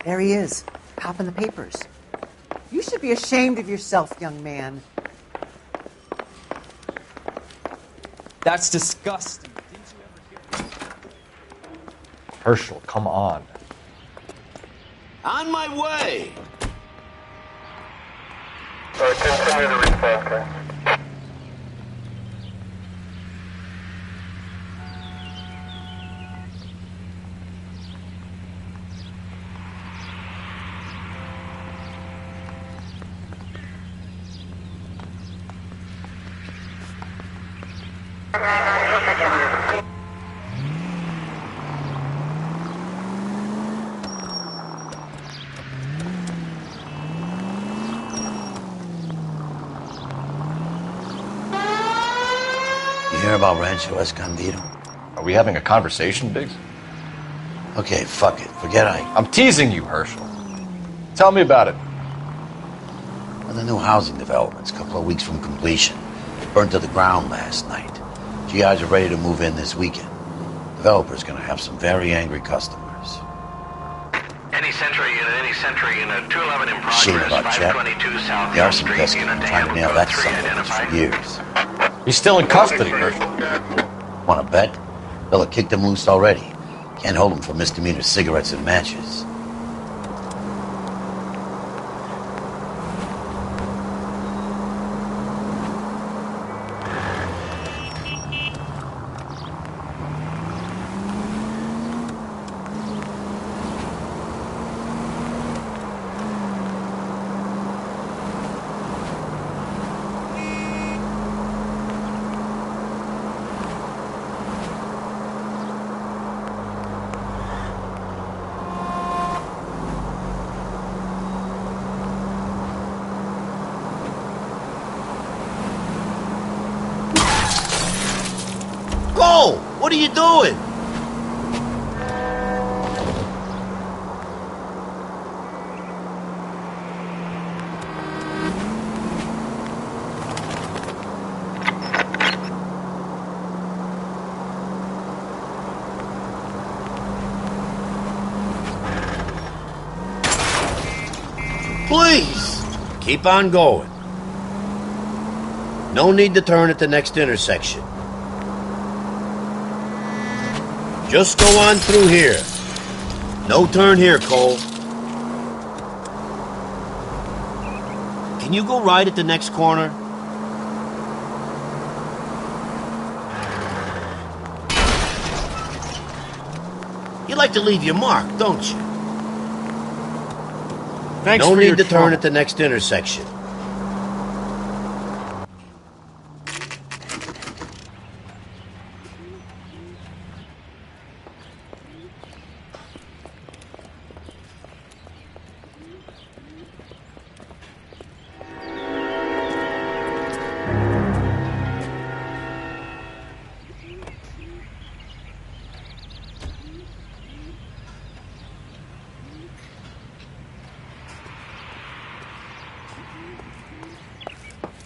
There he is, copping the papers. You should be ashamed of yourself, young man. That's disgusting. Didn't you ever hear? Herschel, come on. On my way! Continue the response, sir. You hear about Rancho Escondido? Are we having a conversation, Biggs? Okay, fuck it. Forget I'm teasing you, Herschel. Tell me about it. Well, the new housing development's a couple of weeks from completion. Burned to the ground last night. GIs are ready to move in this weekend. Developer's gonna have some very angry customers. Any Century unit, 211 in progress, Shit about Chet. 522 South The arson Street, desk has unit been trying to nail that son of a bitch for years. He's still in custody, Herschel. Wanna bet? They'll have kicked him loose already. Can't hold him for misdemeanor cigarettes and matches. Go! What are you doing? Please, keep on going. No need to turn at the next intersection. Just go on through here. No turn here, Cole. Can you go right at the next corner? You like to leave your mark, don't you? Thanks no for need your to turn trouble. at the next intersection.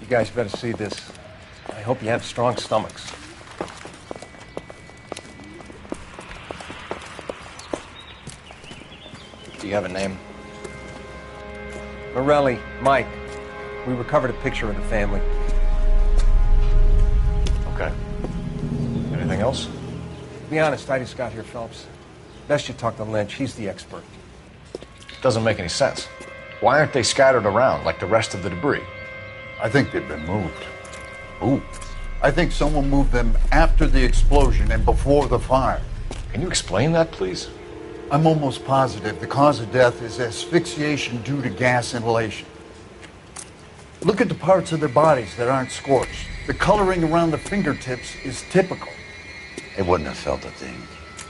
You guys better see this. I hope you have strong stomachs. Do you have a name? Morelli, Mike. We recovered a picture of the family. Okay. Anything else? Be honest, I just got here, Phelps. Best you talk to Lynch. He's the expert. Doesn't make any sense. Why aren't they scattered around like the rest of the debris? I think they've been moved. Moved? I think someone moved them after the explosion and before the fire. Can you explain that, please? I'm almost positive the cause of death is asphyxiation due to gas inhalation. Look at the parts of their bodies that aren't scorched. The coloring around the fingertips is typical. They wouldn't have felt a thing.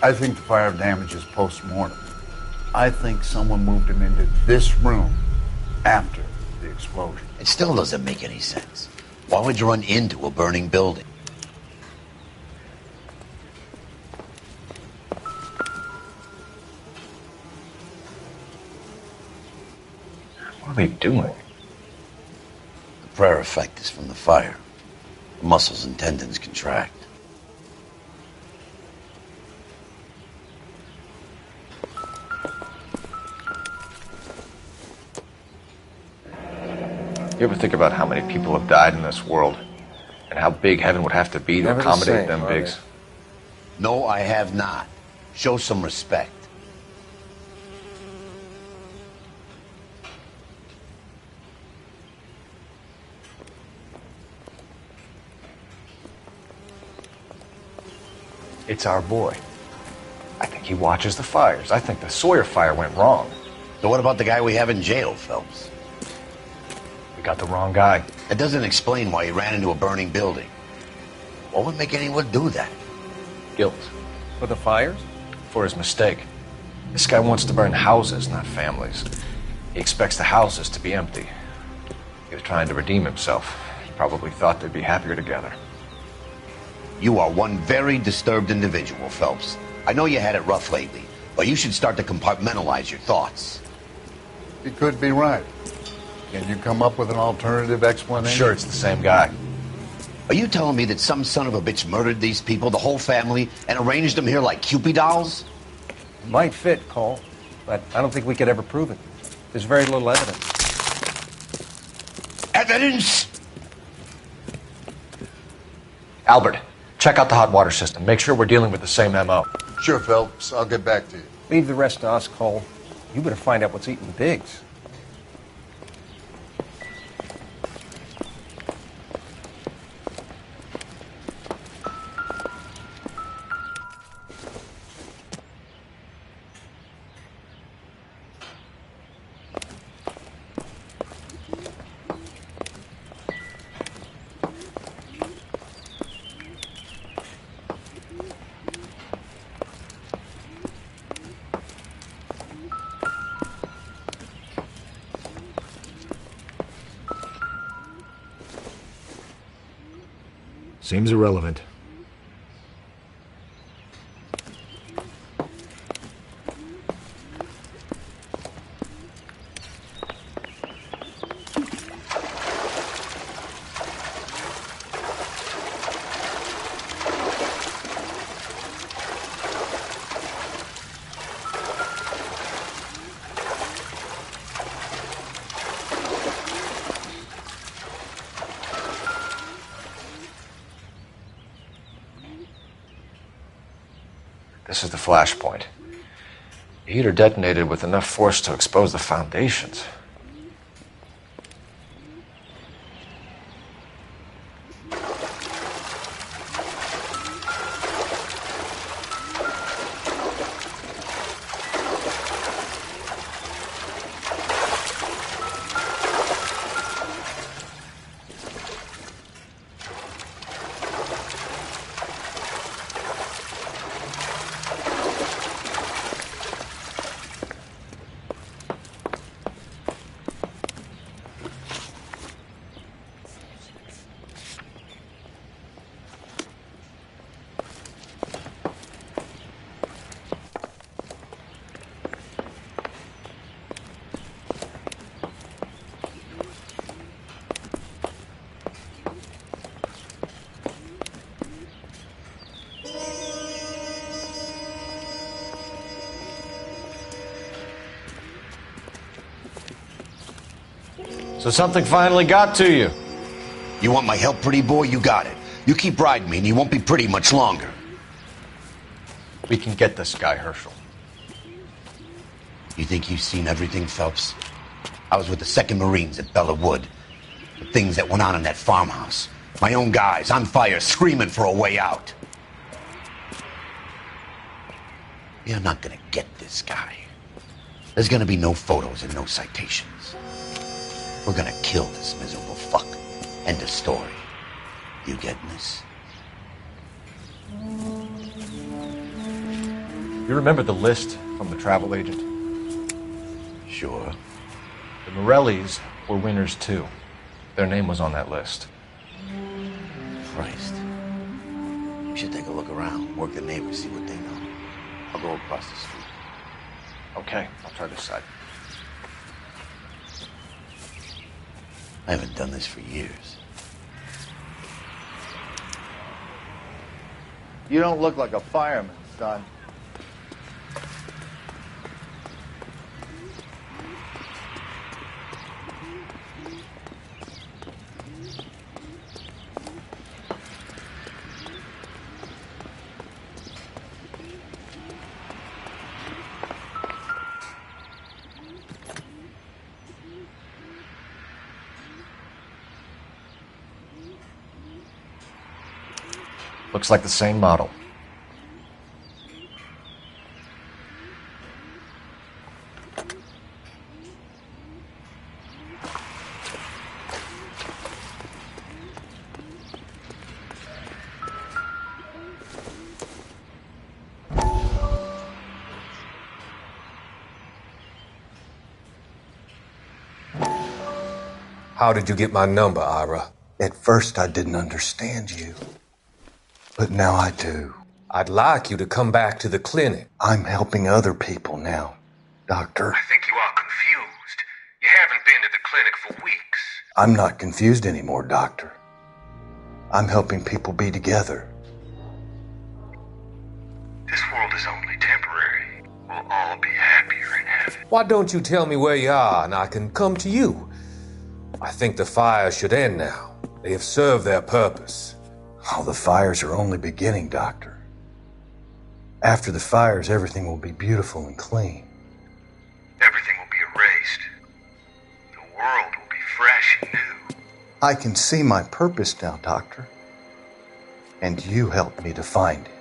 I think the fire damage is post-mortem. I think someone moved him into this room after the explosion. It still doesn't make any sense. Why would you run into a burning building? What are they doing? The prayer effect is from the fire. The muscles and tendons contract. You ever think about how many people have died in this world? And how big heaven would have to be to Never the accommodate same, them are bigs? No, I have not. Show some respect. It's our boy. I think he watches the fires. I think the Sawyer fire went wrong. So what about the guy we have in jail, Phelps? We got the wrong guy. That doesn't explain why he ran into a burning building. What would make anyone do that? Guilt. For the fires? For his mistake. This guy wants to burn houses, not families. He expects the houses to be empty. He was trying to redeem himself. He probably thought they'd be happier together. You are one very disturbed individual, Phelps. I know you had it rough lately, but you should start to compartmentalize your thoughts. He could be right. Can you come up with an alternative I'm explanation? sure it's the same guy. Are you telling me that some son of a bitch murdered these people, the whole family, and arranged them here like Cupid dolls? Might fit, Cole, but I don't think we could ever prove it. There's very little evidence. Evidence? Albert, check out the hot water system. Make sure we're dealing with the same MO. Sure, Phelps. I'll get back to you. Leave the rest to us, Cole. You better find out what's eating the pigs. Seems irrelevant. This is the flashpoint. The heater detonated with enough force to expose the foundations. So something finally got to you. You want my help, pretty boy? You got it. You keep riding me and you won't be pretty much longer. We can get this guy, Herschel. You think you've seen everything, Phelps? I was with the 2nd Marines at Bella Wood. The things that went on in that farmhouse. My own guys on fire, screaming for a way out. You're not gonna get this guy. There's gonna be no photos and no citations. We're gonna kill this miserable fuck. End of story. You getting this? You remember the list from the travel agent? Sure. The Morellis were winners too. Their name was on that list. Christ. You should take a look around, work the neighbors, see what they know. I'll go across the street. Okay, I'll try this side. I haven't done this for years. You don't look like a fireman, son. Looks like the same model. How did you get my number, Ira? At first I didn't understand you, but now I do. I'd like you to come back to the clinic. I'm helping other people now, Doctor. I think you are confused. You haven't been to the clinic for weeks. I'm not confused anymore, Doctor. I'm helping people be together. This world is only temporary. We'll all be happier in heaven. Why don't you tell me where you are and I can come to you? I think the fires should end now. They have served their purpose. Oh, the fires are only beginning, Doctor. After the fires, everything will be beautiful and clean. Everything will be erased. The world will be fresh and new. I can see my purpose now, Doctor. And you helped me to find it.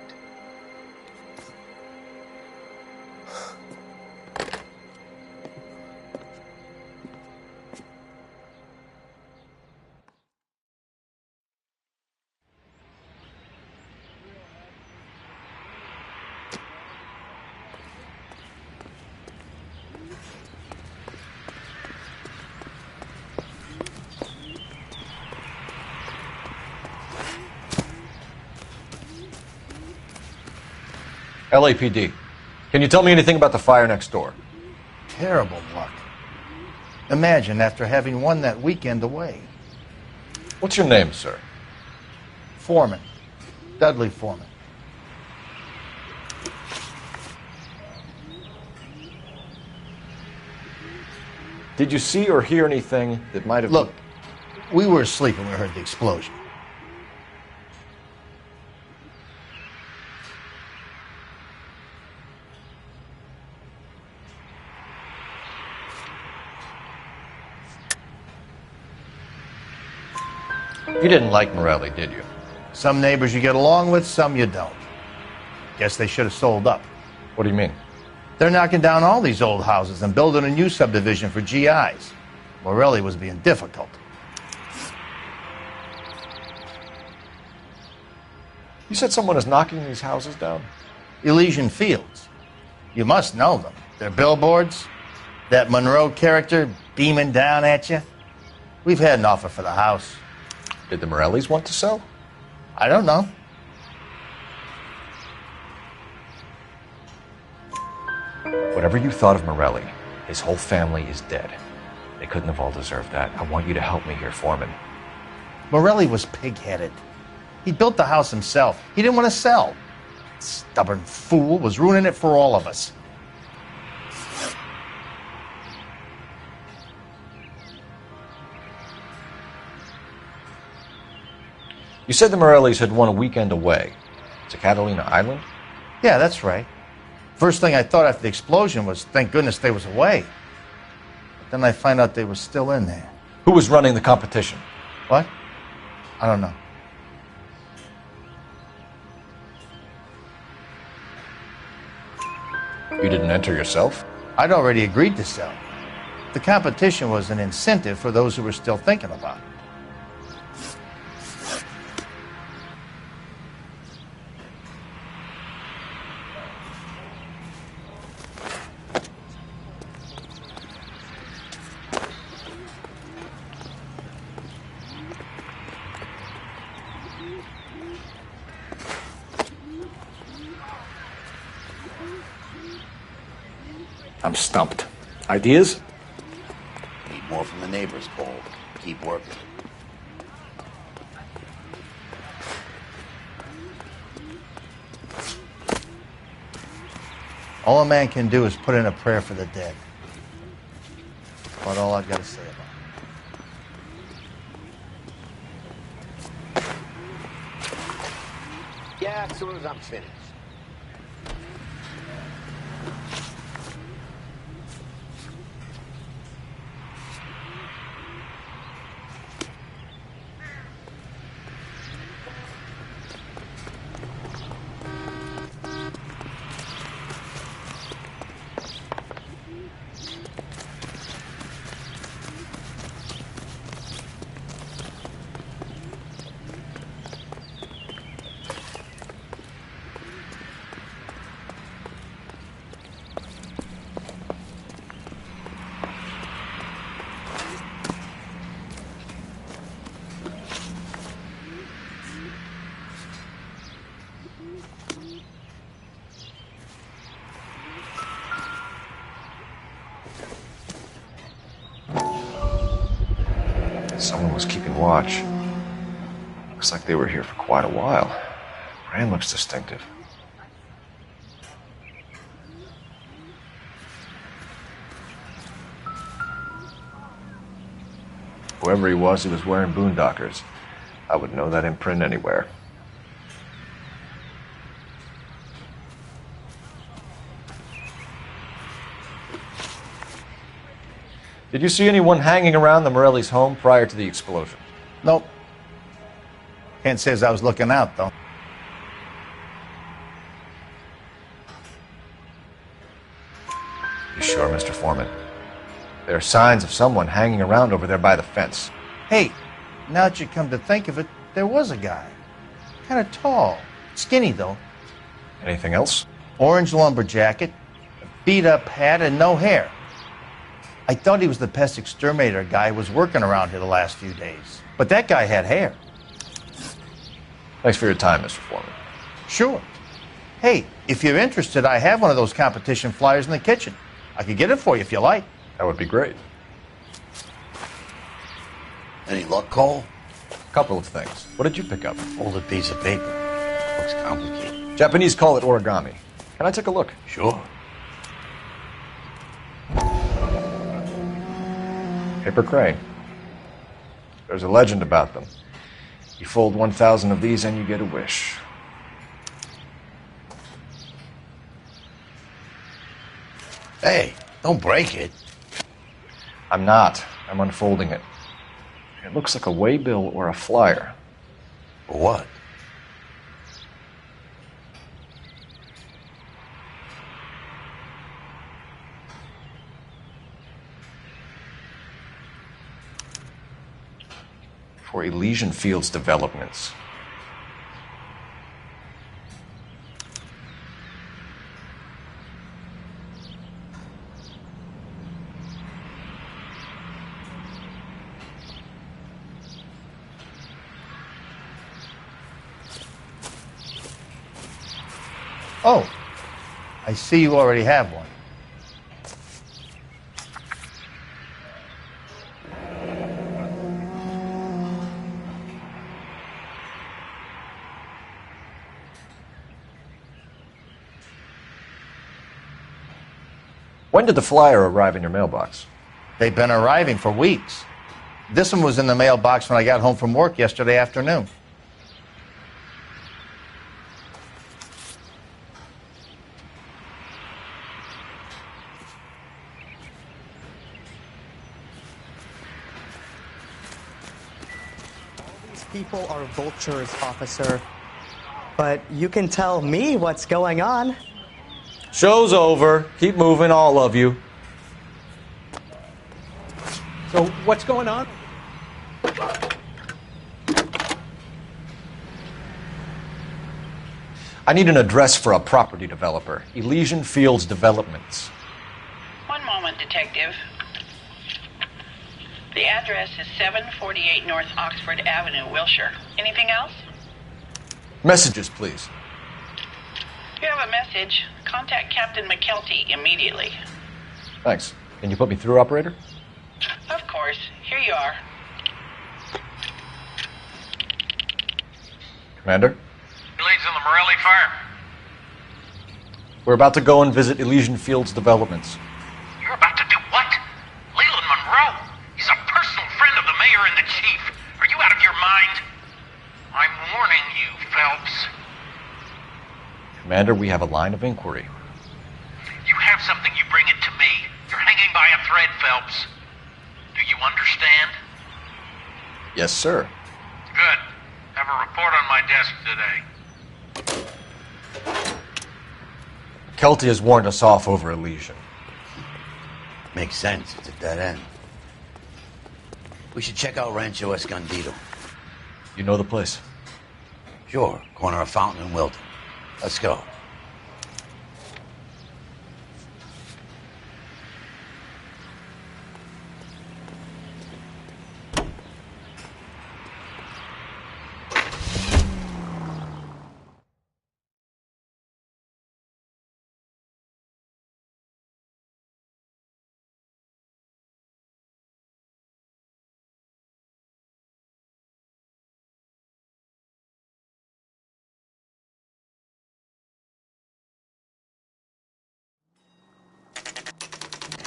LAPD. Can you tell me anything about the fire next door? Terrible luck. Imagine after having won that weekend away. What's your name, sir? Foreman. Dudley Foreman. Did you see or hear anything that might have... Look, we were asleep when we heard the explosion. You didn't like Morelli, did you? Some neighbors you get along with, some you don't. Guess they should have sold up. What do you mean? They're knocking down all these old houses and building a new subdivision for GIs. Morelli was being difficult. You said someone is knocking these houses down? Elysian Fields. You must know them. They're billboards. That Monroe character beaming down at you. We've had an offer for the house. Did the Morellis want to sell? I don't know. Whatever you thought of Morelli, his whole family is dead. They couldn't have all deserved that. I want you to help me here, Foreman. Morelli was pig-headed. He built the house himself. He didn't want to sell. Stubborn fool was ruining it for all of us. You said the Morellis had won a weekend away. To Catalina Island? Yeah, that's right. First thing I thought after the explosion was, thank goodness they was away. But then I find out they was still in there. Who was running the competition? What? I don't know. You didn't enter yourself? I'd already agreed to sell. The competition was an incentive for those who were still thinking about it. I'm stumped. Ideas? Need more from the neighbors, Cole. Keep working. All a man can do is put in a prayer for the dead. That's all I've got to say about it. Yeah, as soon as I'm finished. Someone was keeping watch. Looks like they were here for quite a while. Brand looks distinctive. Whoever he was wearing boondockers. I would know that imprint anywhere. Did you see anyone hanging around the Morelli's home prior to the explosion? Nope. Can't say as I was looking out, though. You sure, Mr. Foreman? There are signs of someone hanging around over there by the fence. Hey, now that you come to think of it, there was a guy. Kind of tall. Skinny, though. Anything else? Orange lumber jacket, a beat-up hat, and no hair. I thought he was the pest exterminator guy who was working around here the last few days. But that guy had hair. Thanks for your time, Mr. Foreman. Sure. Hey, if you're interested, I have one of those competition flyers in the kitchen. I could get it for you if you like. That would be great. Any luck, Cole? A couple of things. What did you pick up? Folded piece of paper. Looks complicated. Japanese call it origami. Can I take a look? Sure. Paper crane. There's a legend about them. You fold 1,000 of these and you get a wish. Hey, don't break it. I'm not. I'm unfolding it. It looks like a waybill or a flyer. For what? For Elysian Fields developments. Oh, I see you already have one. When did the flyer arrive in your mailbox? They've been arriving for weeks. This one was in the mailbox when I got home from work yesterday afternoon. People are vultures, officer. But you can tell me what's going on. Show's over. Keep moving, all of you. So, what's going on? I need an address for a property developer. Elysian Fields Developments. One moment, Detective. The address is 748 North Oxford Avenue, Wilshire. Anything else? Messages, please. If you have a message, contact Captain McKelty immediately. Thanks. Can you put me through, operator? Of course. Here you are. Commander? Who leads in the Morelli fire? We're about to go and visit Elysian Fields Developments. You're about to do what? Leland Monroe? He's a personal friend of the mayor and the chief. Are you out of your mind? I'm warning you, Phelps. Commander, we have a line of inquiry. You have something, you bring it to me. You're hanging by a thread, Phelps. Do you understand? Yes, sir. Good. Have a report on my desk today. Kelty has warned us off over Elysian. Makes sense. It's a dead end. We should check out Rancho Escondido. You know the place? Sure. Corner of Fountain and Wilton. Let's go.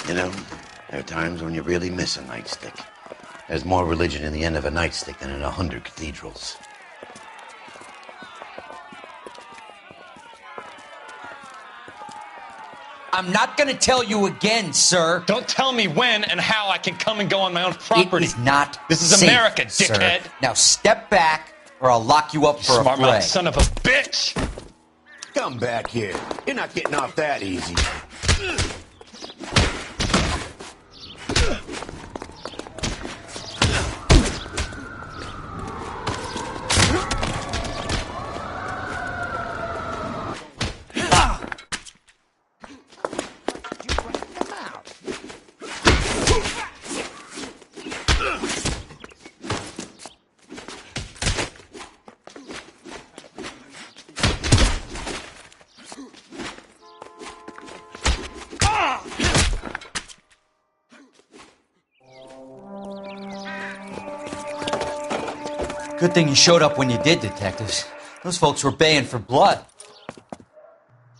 You know, there are times when you really miss a nightstick. There's more religion in the end of a nightstick than in 100 cathedrals. I'm not gonna tell you again, sir. Don't tell me when and how I can come and go on my own property. It is not This is safe, America, Sir. dickhead. Now step back, or I'll lock you up for a Smart fray. mouth son of a bitch! Come back here. You're not getting off that easy. Good thing you showed up when you did, detectives. Those folks were baying for blood.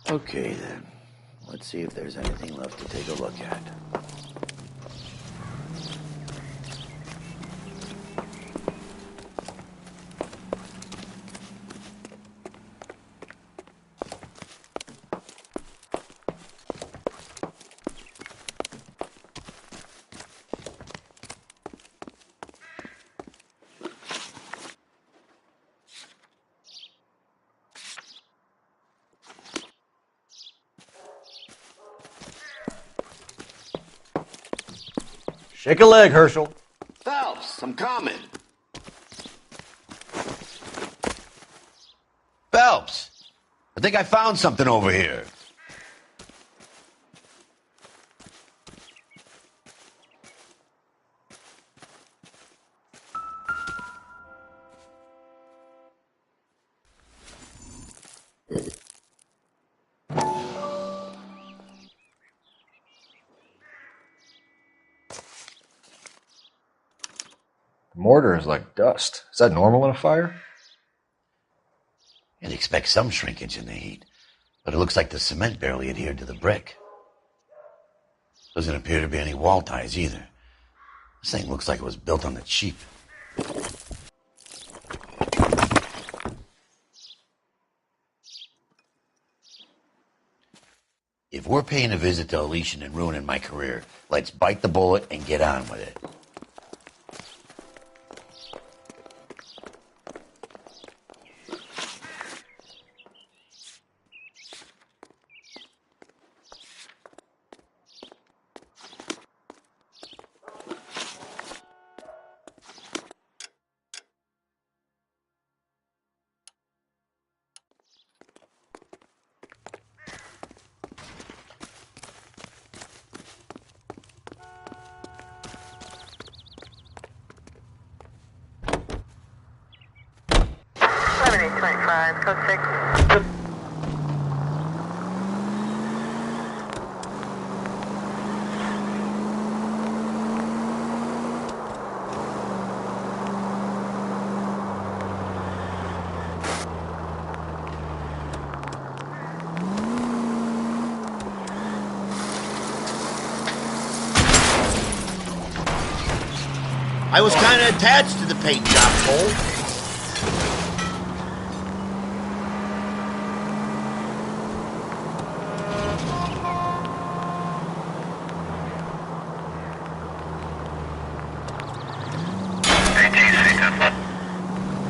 Okay, then. Let's see if there's anything left to take a look at. Shake a leg, Herschel. Phelps, I'm coming. Phelps, I think I found something over here. The mortar is like dust. Is that normal in a fire? You'd expect some shrinkage in the heat, but it looks like the cement barely adhered to the brick. Doesn't appear to be any wall ties either. This thing looks like it was built on the cheap. If we're paying a visit to Elysian and ruining my career, let's bite the bullet and get on with it. Code 6. I was kind of attached to the paint job, Cole.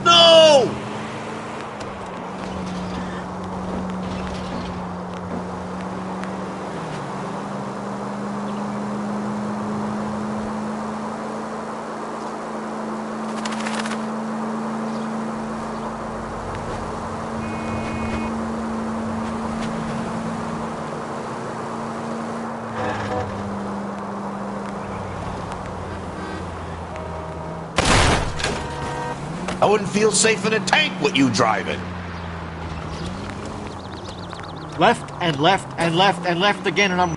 No! I wouldn't feel safe in a tank with you driving. Left and left and left and left again, and I'm...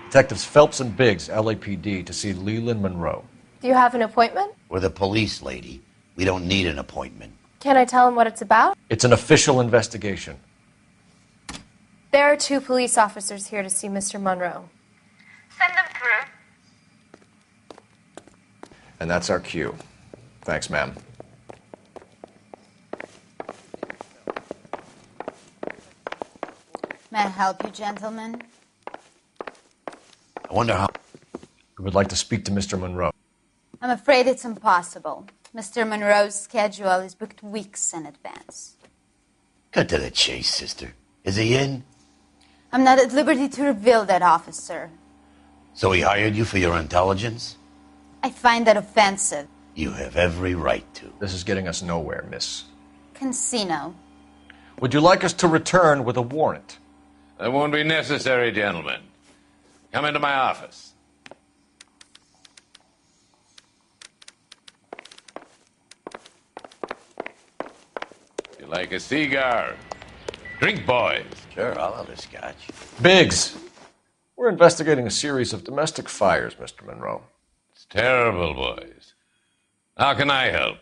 Detectives Phelps and Biggs, LAPD, to see Leland Monroe. Do you have an appointment? We're the police, lady. We don't need an appointment. Can I tell him what it's about? It's an official investigation. There are 2 police officers here to see Mr. Monroe. Send them through. And that's our cue. Thanks, ma'am. May I help you, gentlemen? I wonder how... We would like to speak to Mr. Monroe. I'm afraid it's impossible. Mr. Monroe's schedule is booked weeks in advance. Cut to the chase, sister. Is he in? I'm not at liberty to reveal that, officer. So he hired you for your intelligence? I find that offensive. You have every right to. This is getting us nowhere, miss. Casino. Would you like us to return with a warrant? That won't be necessary, gentlemen. Come into my office. You like a cigar? Drink, boys. Sure, I'll have a scotch. Biggs, we're investigating a series of domestic fires, Mr. Monroe. It's terrible, boys. How can I help?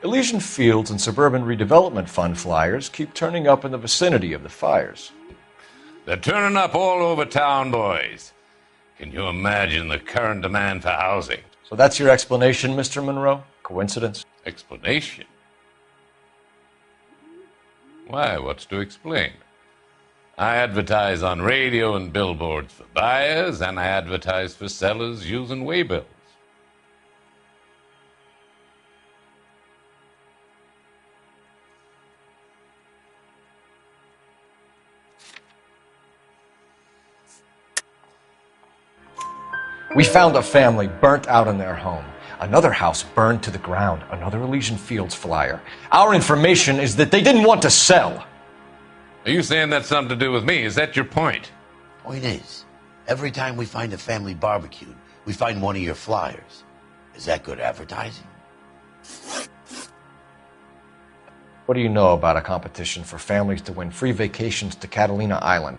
Elysian Fields and Suburban Redevelopment Fund flyers keep turning up in the vicinity of the fires. They're turning up all over town, boys. Can you imagine the current demand for housing? So that's your explanation, Mr. Monroe? Coincidence? Explanation? Why, what's to explain? I advertise on radio and billboards for buyers, and I advertise for sellers using waybills. We found a family burnt out in their home. Another house burned to the ground. Another Elysian Fields flyer. Our information is that they didn't want to sell. Are you saying that's something to do with me? Is that your point? Point is, every time we find a family barbecued, we find one of your flyers. Is that good advertising? What do you know about a competition for families to win free vacations to Catalina Island?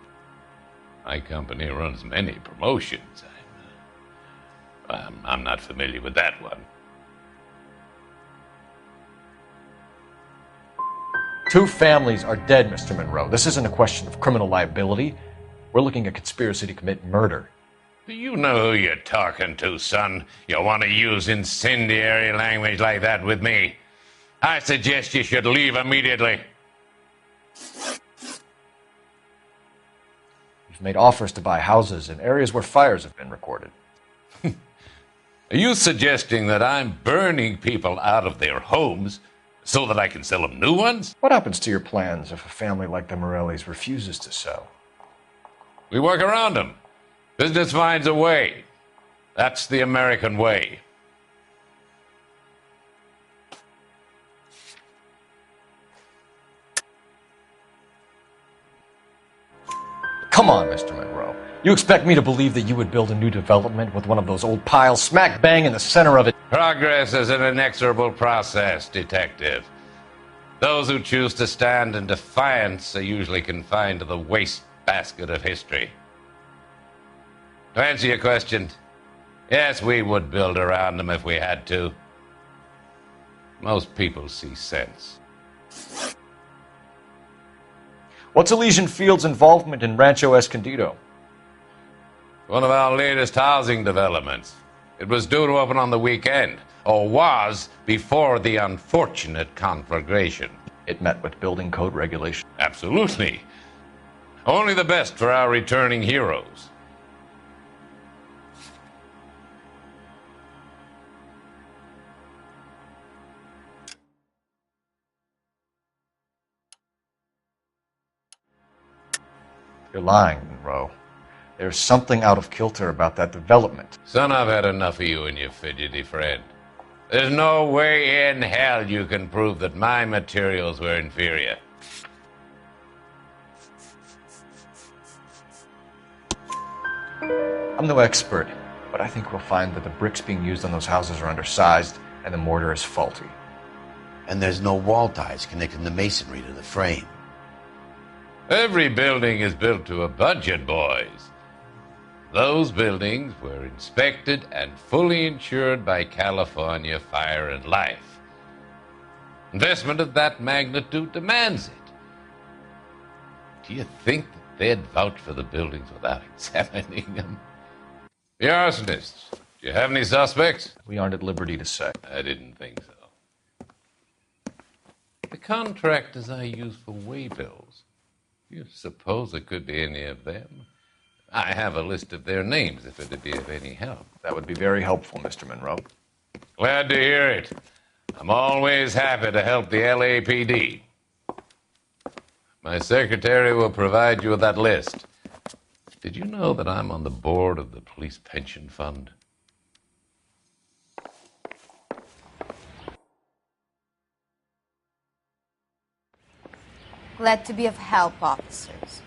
My company runs many promotions. I'm not familiar with that one. 2 families are dead, Mr. Monroe. This isn't a question of criminal liability. We're looking at conspiracy to commit murder. Do you know who you're talking to, son? You want to use incendiary language like that with me? I suggest you should leave immediately. You've made offers to buy houses in areas where fires have been recorded. Are you suggesting that I'm burning people out of their homes so that I can sell them new ones? What happens to your plans if a family like the Morellis refuses to sell? We work around them. Business finds a way. That's the American way. Come on, Mr. Monroe. You expect me to believe that you would build a new development with one of those old piles smack bang in the center of it? Progress is an inexorable process, detective. Those who choose to stand in defiance are usually confined to the wastebasket of history. To answer your question, yes, we would build around them if we had to. Most people see sense. What's Elysian Fields' involvement in Rancho Escondido? One of our latest housing developments. It was due to open on the weekend, or was before the unfortunate conflagration. It met with building code regulations. Absolutely. Only the best for our returning heroes. You're lying, Monroe. There's something out of kilter about that development. Son, I've had enough of you and your fidgety friend. There's no way in hell you can prove that my materials were inferior. I'm no expert, but I think we'll find that the bricks being used on those houses are undersized and the mortar is faulty. And there's no wall ties connecting the masonry to the frame. Every building is built to a budget, boys. Those buildings were inspected and fully insured by California Fire and Life. Investment of that magnitude demands it. Do you think that they'd vouch for the buildings without examining them? The arsonists, do you have any suspects? We aren't at liberty to say. I didn't think so. The contractors I use for waybills, you suppose it could be any of them? I have a list of their names if it'd be of any help. That would be very helpful, Mr. Monroe. Glad to hear it. I'm always happy to help the LAPD. My secretary will provide you with that list. Did you know that I'm on the board of the police pension fund? Glad to be of help, officers.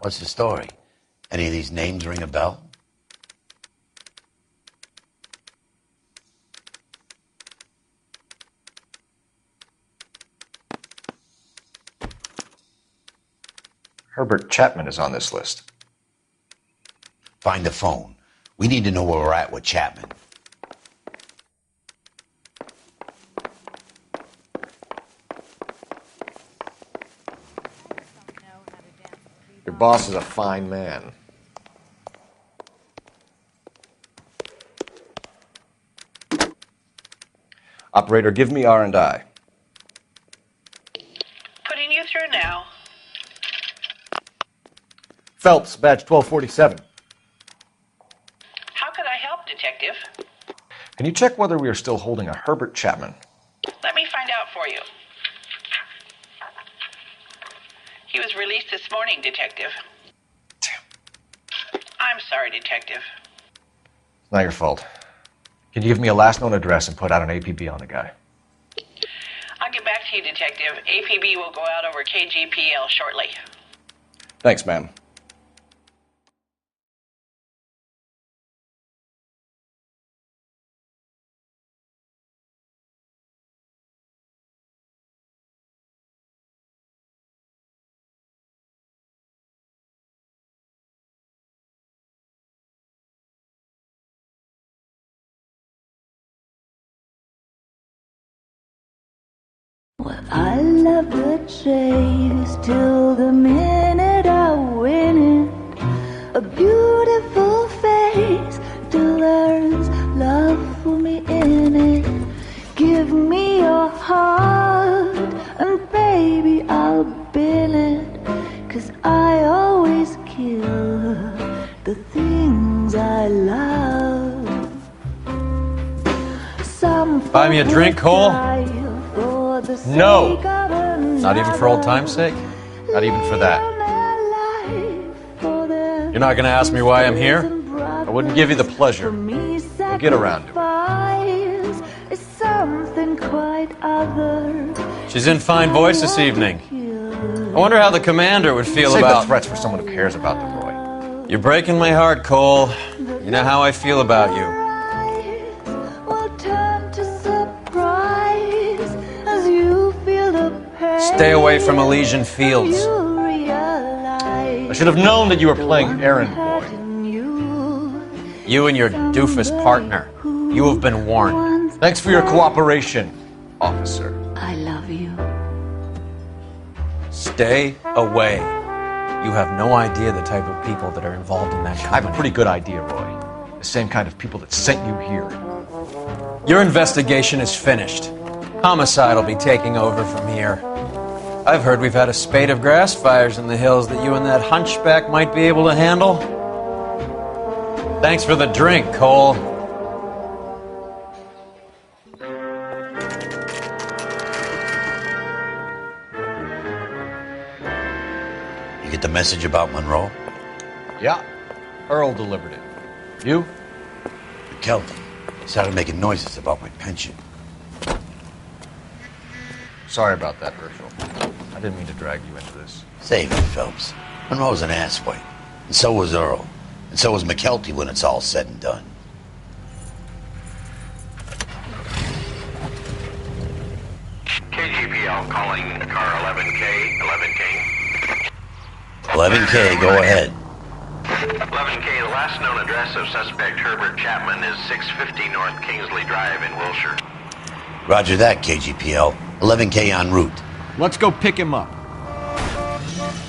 What's the story? Any of these names ring a bell? Herbert Chapman is on this list. Find the phone. We need to know where we're at with Chapman. Your boss is a fine man. Operator, give me R&I. Putting you through now. Phelps, badge 1247. How could I help, Detective? Can you check whether we are still holding a Herbert Chapman? Let me find out for you. He was released this morning, Detective. I'm sorry, Detective. It's not your fault. Can you give me a last known address and put out an APB on the guy? I'll get back to you, Detective. APB will go out over KGPL shortly. Thanks, ma'am. I love the chase till the minute I win it. A beautiful face till there's love for me in it. Give me your heart and baby I'll bill it. 'Cause I always kill the things I love. Some Buy me a drink, Cole? No! Not even for old time's sake? Not even for that. You're not going to ask me why I'm here? I wouldn't give you the pleasure. We'll get around to it. Something quite other. She's in fine voice this evening. I wonder how the commander would feel Save about... the threats for someone who cares about them, Roy. You're breaking my heart, Cole. You know how I feel about you. Stay away from Elysian Fields. I should have known that you were playing errand boy. You and your doofus partner. You have been warned. Thanks for your cooperation, officer. I love you. Stay away. You have no idea the type of people that are involved in that company. I have a pretty good idea, Roy. The same kind of people that sent you here. Your investigation is finished. Homicide will be taking over from here. I've heard we've had a spate of grass fires in the hills that you and that hunchback might be able to handle. Thanks for the drink, Cole. You get the message about Monroe? Yeah. Earl delivered it. You? McKelty started making noises about my pension. Sorry about that, Herschel. I didn't mean to drag you into this. Save it, Phelps. Monroe's an asswipe. And so was Earl. And so was McKelty when it's all said and done. KGPL calling car 11K, 11K. 11K, go ahead. 11K, the last known address of suspect Herbert Chapman is 650 North Kingsley Drive in Wilshire. Roger that, KGPL. 11K en route. Let's go pick him up.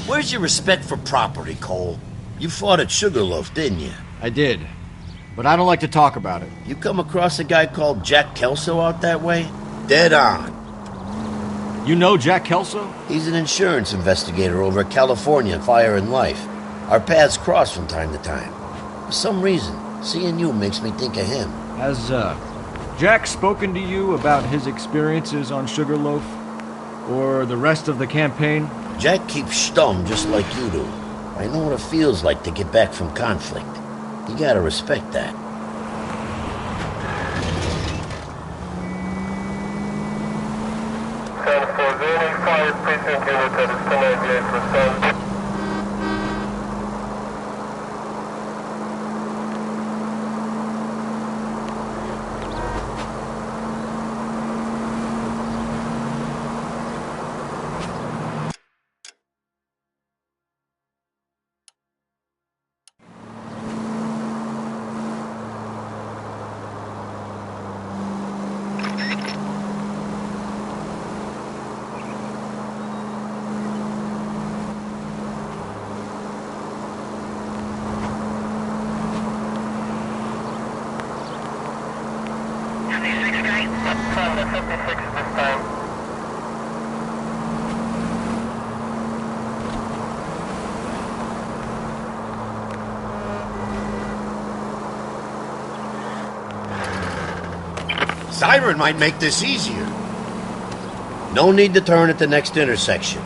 Where's your respect for property, Cole? You fought at Sugarloaf, didn't you? I did. But I don't like to talk about it. You come across a guy called Jack Kelso out that way? Dead on. You know Jack Kelso? He's an insurance investigator over at California Fire and Life. Our paths cross from time to time. For some reason, seeing you makes me think of him. Has, Jack spoken to you about his experiences on Sugarloaf? Or the rest of the campaign? Jack keeps stum just like you do. I know what it feels like to get back from conflict. You gotta respect that. San Jose 5 precinct unit that is 1098 for San. Siren might make this easier. No need to turn at the next intersection.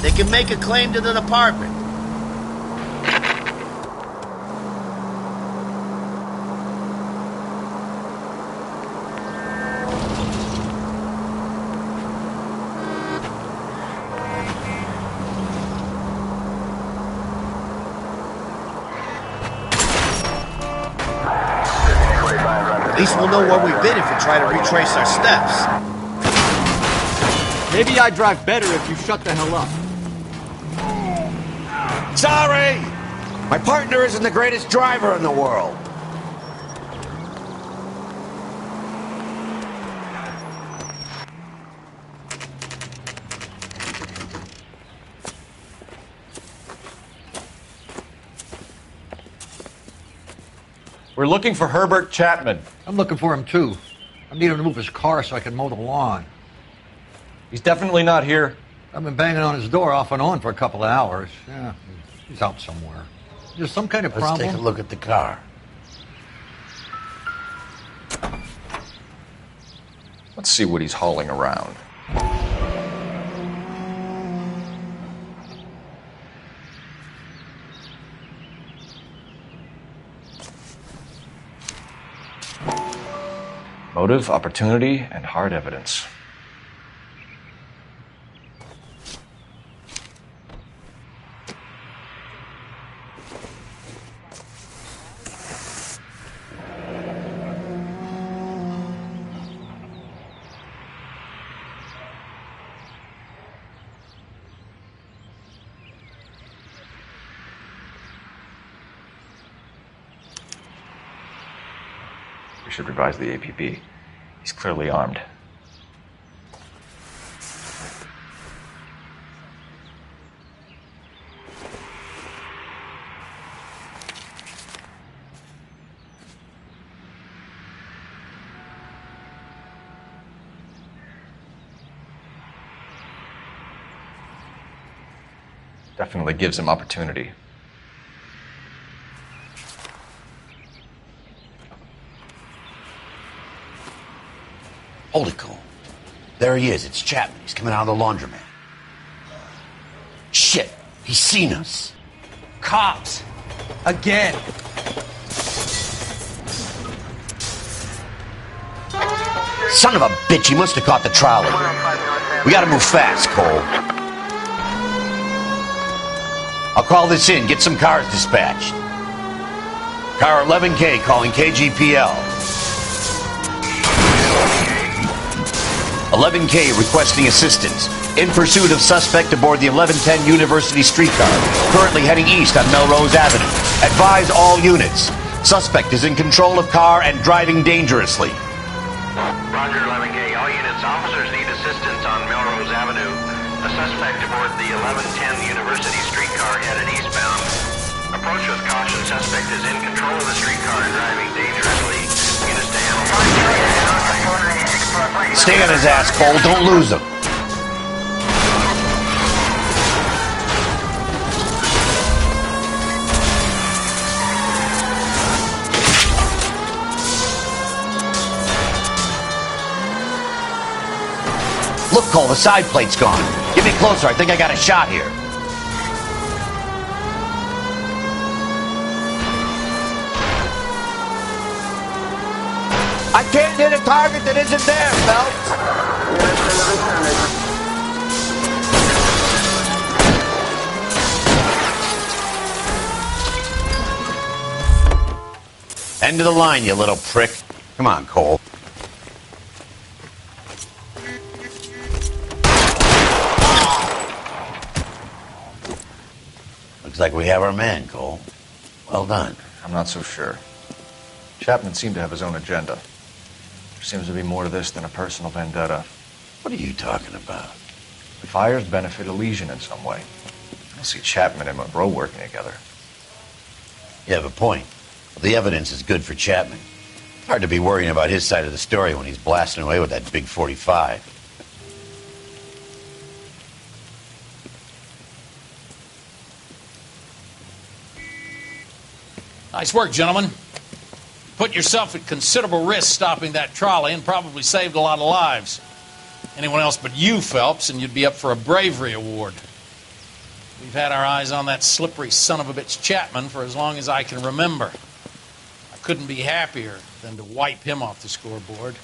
They can make a claim to the department. At least we'll know where we've been if we try to retrace our steps. Maybe I'd drive better if you shut the hell up. Sorry! My partner isn't the greatest driver in the world. We're looking for Herbert Chapman. I'm looking for him, too. I need him to move his car so I can mow the lawn. He's definitely not here. I've been banging on his door off and on for a couple of hours. Yeah, he's out somewhere. There's some kind of problem. Let's take a look at the car. Let's see what he's hauling around. Motive, opportunity, and hard evidence. We should revise the APB. He's clearly armed. Definitely gives him opportunity. Hold it, Cole. There he is. It's Chapman. He's coming out of the laundromat. Shit! He's seen us. Cops! Again! Son of a bitch, he must have caught the trolley. We gotta move fast, Cole. I'll call this in, get some cars dispatched. Car 11K calling KGPL. 11K requesting assistance. In pursuit of suspect aboard the 1110 University streetcar. Currently heading east on Melrose Avenue. Advise all units. Suspect is in control of car and driving dangerously. Roger, 11K. All units, officers need assistance on Melrose Avenue. A suspect aboard the 1110 University streetcar headed eastbound. Approach with caution. Suspect is in control of the streetcar and driving dangerously. Units to handle. Stay on his ass, Cole. Don't lose him. Look, Cole, the side plate's gone. Get me closer. I think I got a shot here. I can't hit a target that isn't there, Phelps. End of the line, you little prick. Come on, Cole. Looks like we have our man, Cole. Well done. I'm not so sure. Chapman seemed to have his own agenda. There seems to be more to this than a personal vendetta. What are you talking about? The fires benefit Elysian in some way. I don't see Chapman and Monroe working together. You have a point. Well, the evidence is good for Chapman. Hard to be worrying about his side of the story when he's blasting away with that big 45. Nice work, gentlemen. Put yourself at considerable risk stopping that trolley and probably saved a lot of lives. Anyone else but you, Phelps, and you'd be up for a bravery award. We've had our eyes on that slippery son of a bitch Chapman for as long as I can remember. I couldn't be happier than to wipe him off the scoreboard.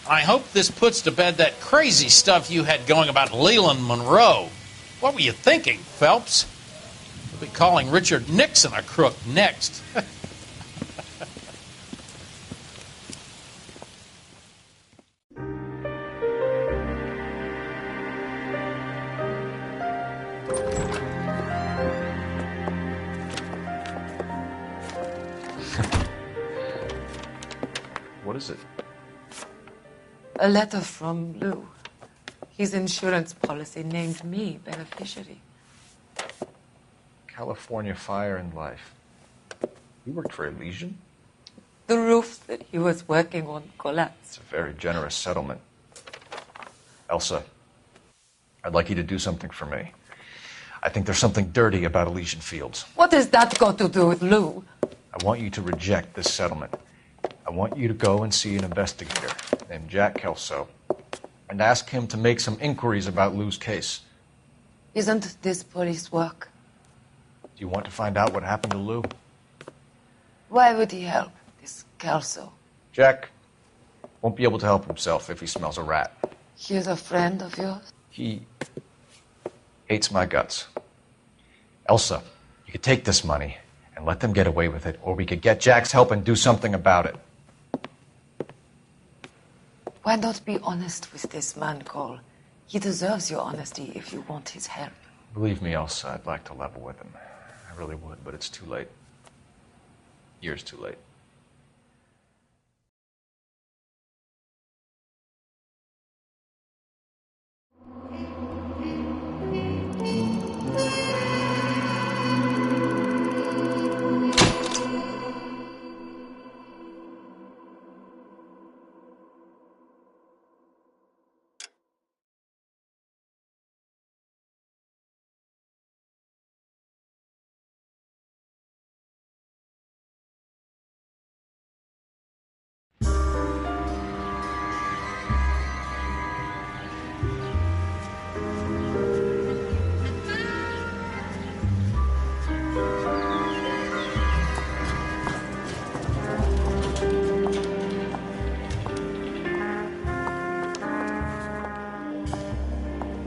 I hope this puts to bed that crazy stuff you had going about Leland Monroe. What were you thinking, Phelps? We'll be calling Richard Nixon a crook next. What is it? A letter from Lou. His insurance policy named me beneficiary. California Fire and Life. You worked for Elysian? The roof that he was working on collapsed. It's a very generous settlement. Elsa, I'd like you to do something for me. I think there's something dirty about Elysian Fields. What has that got to do with Lou? I want you to reject this settlement. I want you to go and see an investigator named Jack Kelso and ask him to make some inquiries about Lou's case. Isn't this police work? Do you want to find out what happened to Lou? Why would he help, this Kelso? Jack won't be able to help himself if he smells a rat. He's a friend of yours? He hates my guts. Elsa, you could take this money and let them get away with it, or we could get Jack's help and do something about it. Why not be honest with this man, Cole? He deserves your honesty if you want his help. Believe me, Elsa, I'd like to level with him. I really would, but it's too late. Years too late.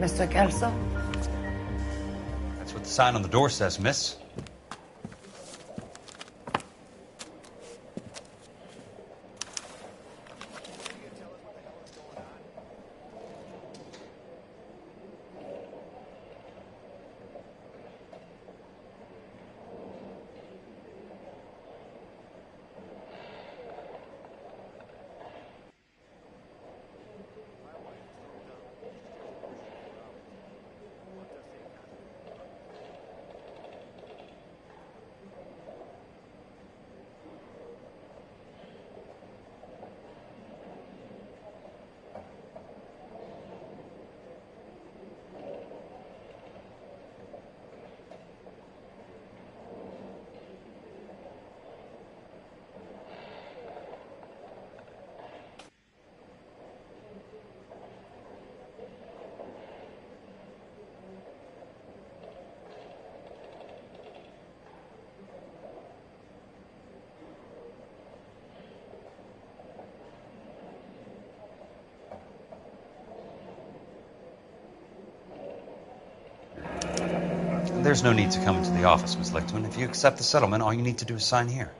Mr. Kelso? That's what the sign on the door says, miss. There's no need to come into the office, Miss Lichtman. If you accept the settlement, all you need to do is sign here.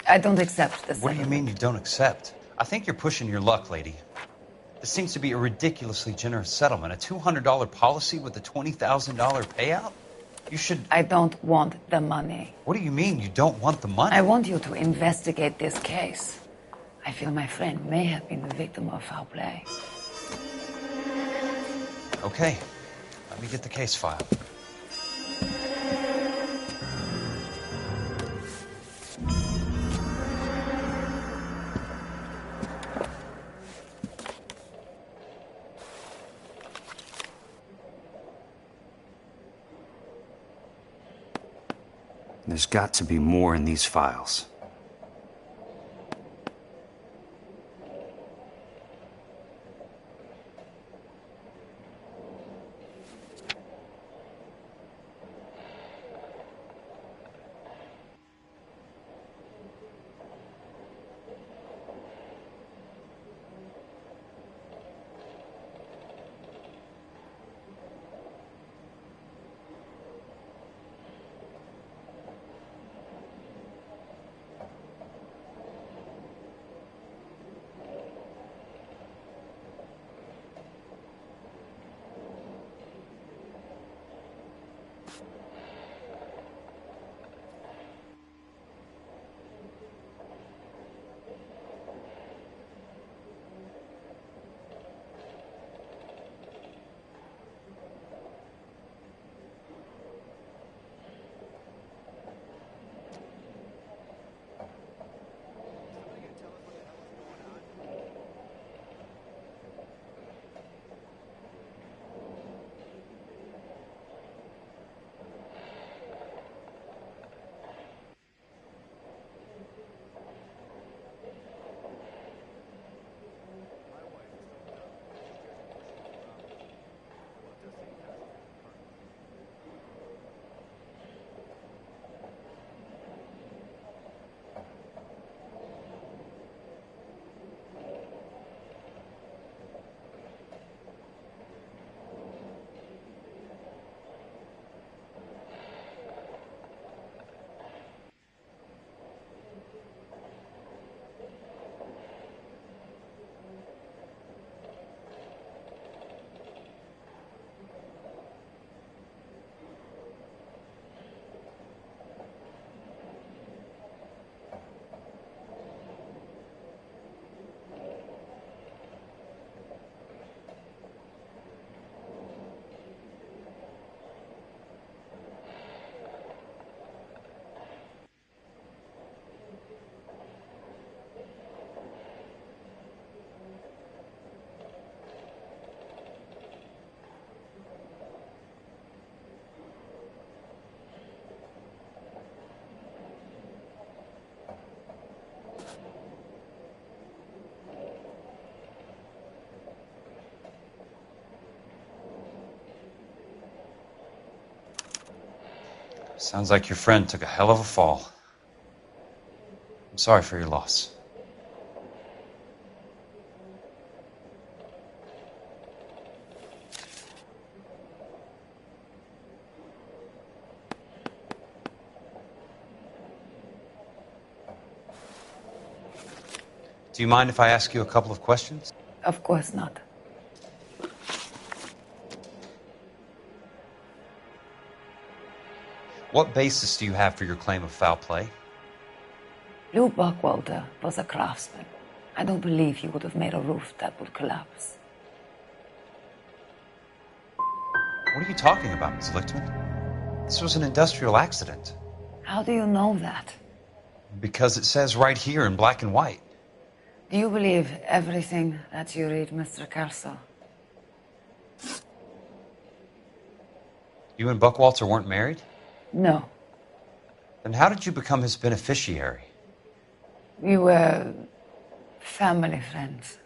I don't accept this. What do you mean you don't accept? I think you're pushing your luck, lady. This seems to be a ridiculously generous settlement. A $200 policy with a $20,000 payout? You should... I don't want the money. What do you mean you don't want the money? I want you to investigate this case. I feel my friend may have been the victim of foul play. Okay. Let me get the case file. There's got to be more in these files. Sounds like your friend took a hell of a fall. I'm sorry for your loss. Do you mind if I ask you a couple of questions? Of course not. What basis do you have for your claim of foul play? Lou Buckwalter was a craftsman. I don't believe he would have made a roof that would collapse. What are you talking about, Ms. Lichtman? This was an industrial accident. How do you know that? Because it says right here in black and white. Do you believe everything that you read, Mr. Kelso? You and Buckwalter weren't married? No. Then how did you become his beneficiary? We were family friends.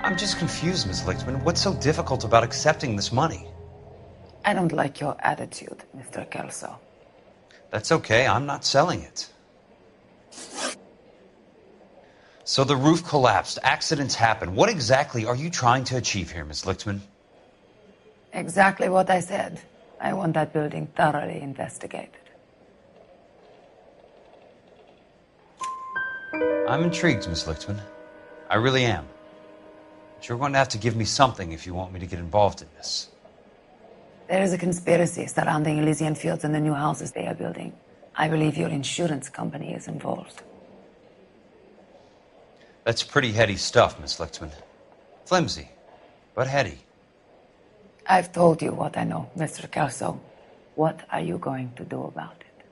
I'm just confused, Ms. Lichtman. What's so difficult about accepting this money? I don't like your attitude, Mr. Kelso. That's okay. I'm not selling it. So the roof collapsed. Accidents happen. What exactly are you trying to achieve here, Ms. Lichtman? Exactly what I said. I want that building thoroughly investigated. I'm intrigued, Ms. Lichtman. I really am. But you're going to have to give me something if you want me to get involved in this. There is a conspiracy surrounding Elysian Fields and the new houses they are building. I believe your insurance company is involved. That's pretty heady stuff, Miss Lichtman. Flimsy, but heady. I've told you what I know, Mr. Caso. What are you going to do about it?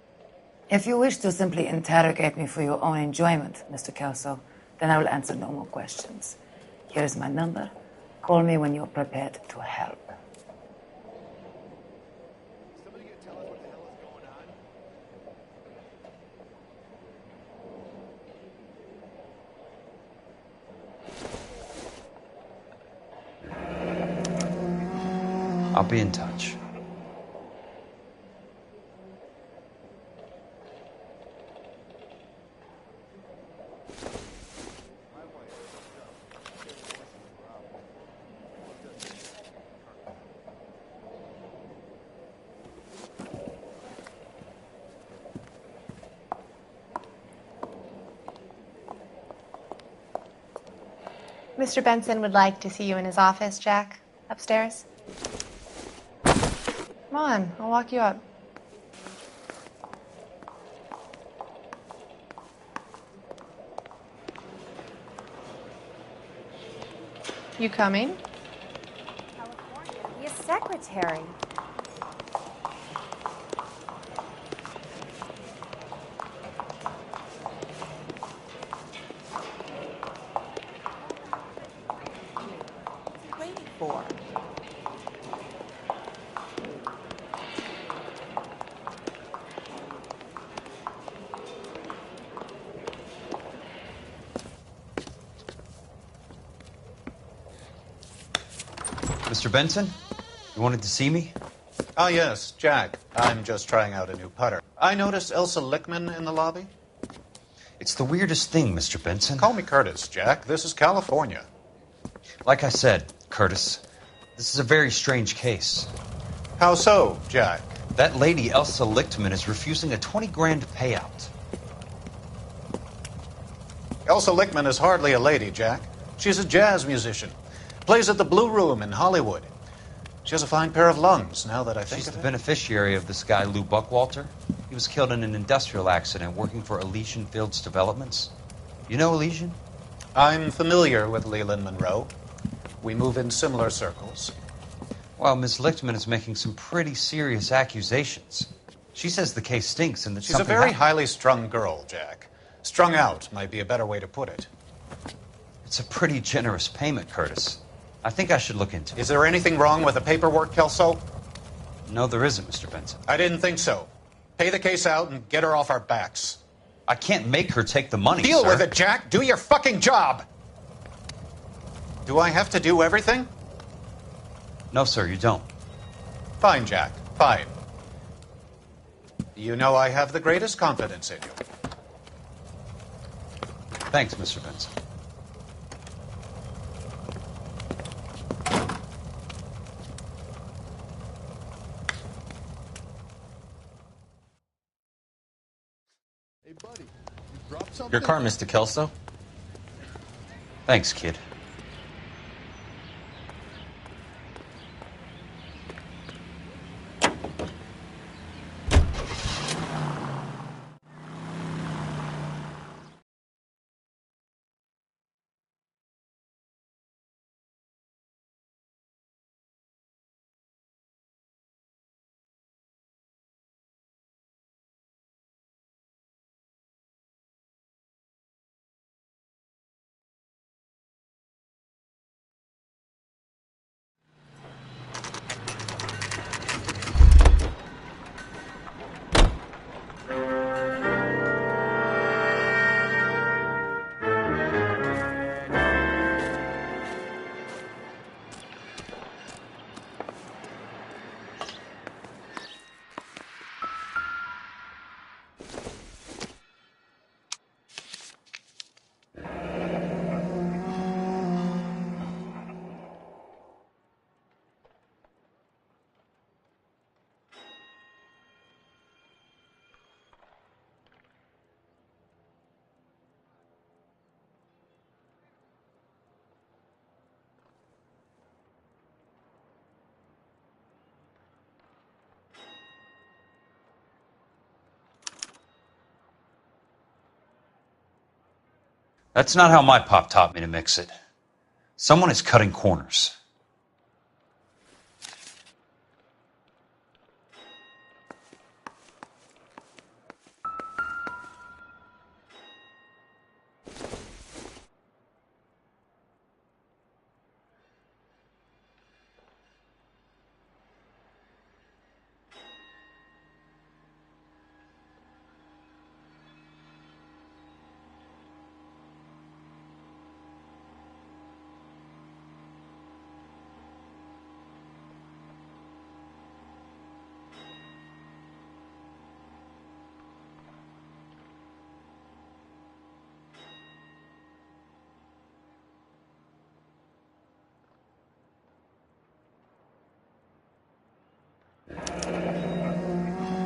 If you wish to simply interrogate me for your own enjoyment, Mr. Kelso, then I will answer no more questions. Here is my number. Call me when you're prepared to help. I'll be in touch. Mr. Benson would like to see you in his office, Jack. Upstairs. Come on, I'll walk you up. You coming? California. Be a secretary. What's he waiting for? Mr. Benson, you wanted to see me? Ah, yes, Jack. I'm just trying out a new putter. I noticed Elsa Lichtman in the lobby. It's the weirdest thing, Mr. Benson. Call me Curtis, Jack. This is California. Like I said, Curtis, this is a very strange case. How so, Jack? That lady, Elsa Lichtman, is refusing a 20 grand payout. Elsa Lichtman is hardly a lady, Jack. She's a jazz musician. Plays at the Blue Room in Hollywood. She has a fine pair of lungs, now that I think She's of the it. beneficiary of this guy, Lou Buckwalter. He was killed in an industrial accident working for Elysian Fields Developments. You know Elysian? I'm familiar with Leland Monroe. We move in similar circles. Well, Miss Lichtman is making some pretty serious accusations. She says the case stinks and that She's a something very happened. highly strung girl, Jack. Strung out might be a better way to put it. It's a pretty generous payment, Curtis. I think I should look into it. Is there anything wrong with the paperwork, Kelso? No, there isn't, Mr. Benson. I didn't think so. Pay the case out and get her off our backs. I can't make her take the money, Deal sir. with it, Jack. Do your fucking job. Do I have to do everything? No, sir, you don't. Fine, Jack. Fine. You know I have the greatest confidence in you. Thanks, Mr. Benson. Your car, Mr. Kelso. Thanks, kid. That's not how my pop taught me to mix it. Someone is cutting corners.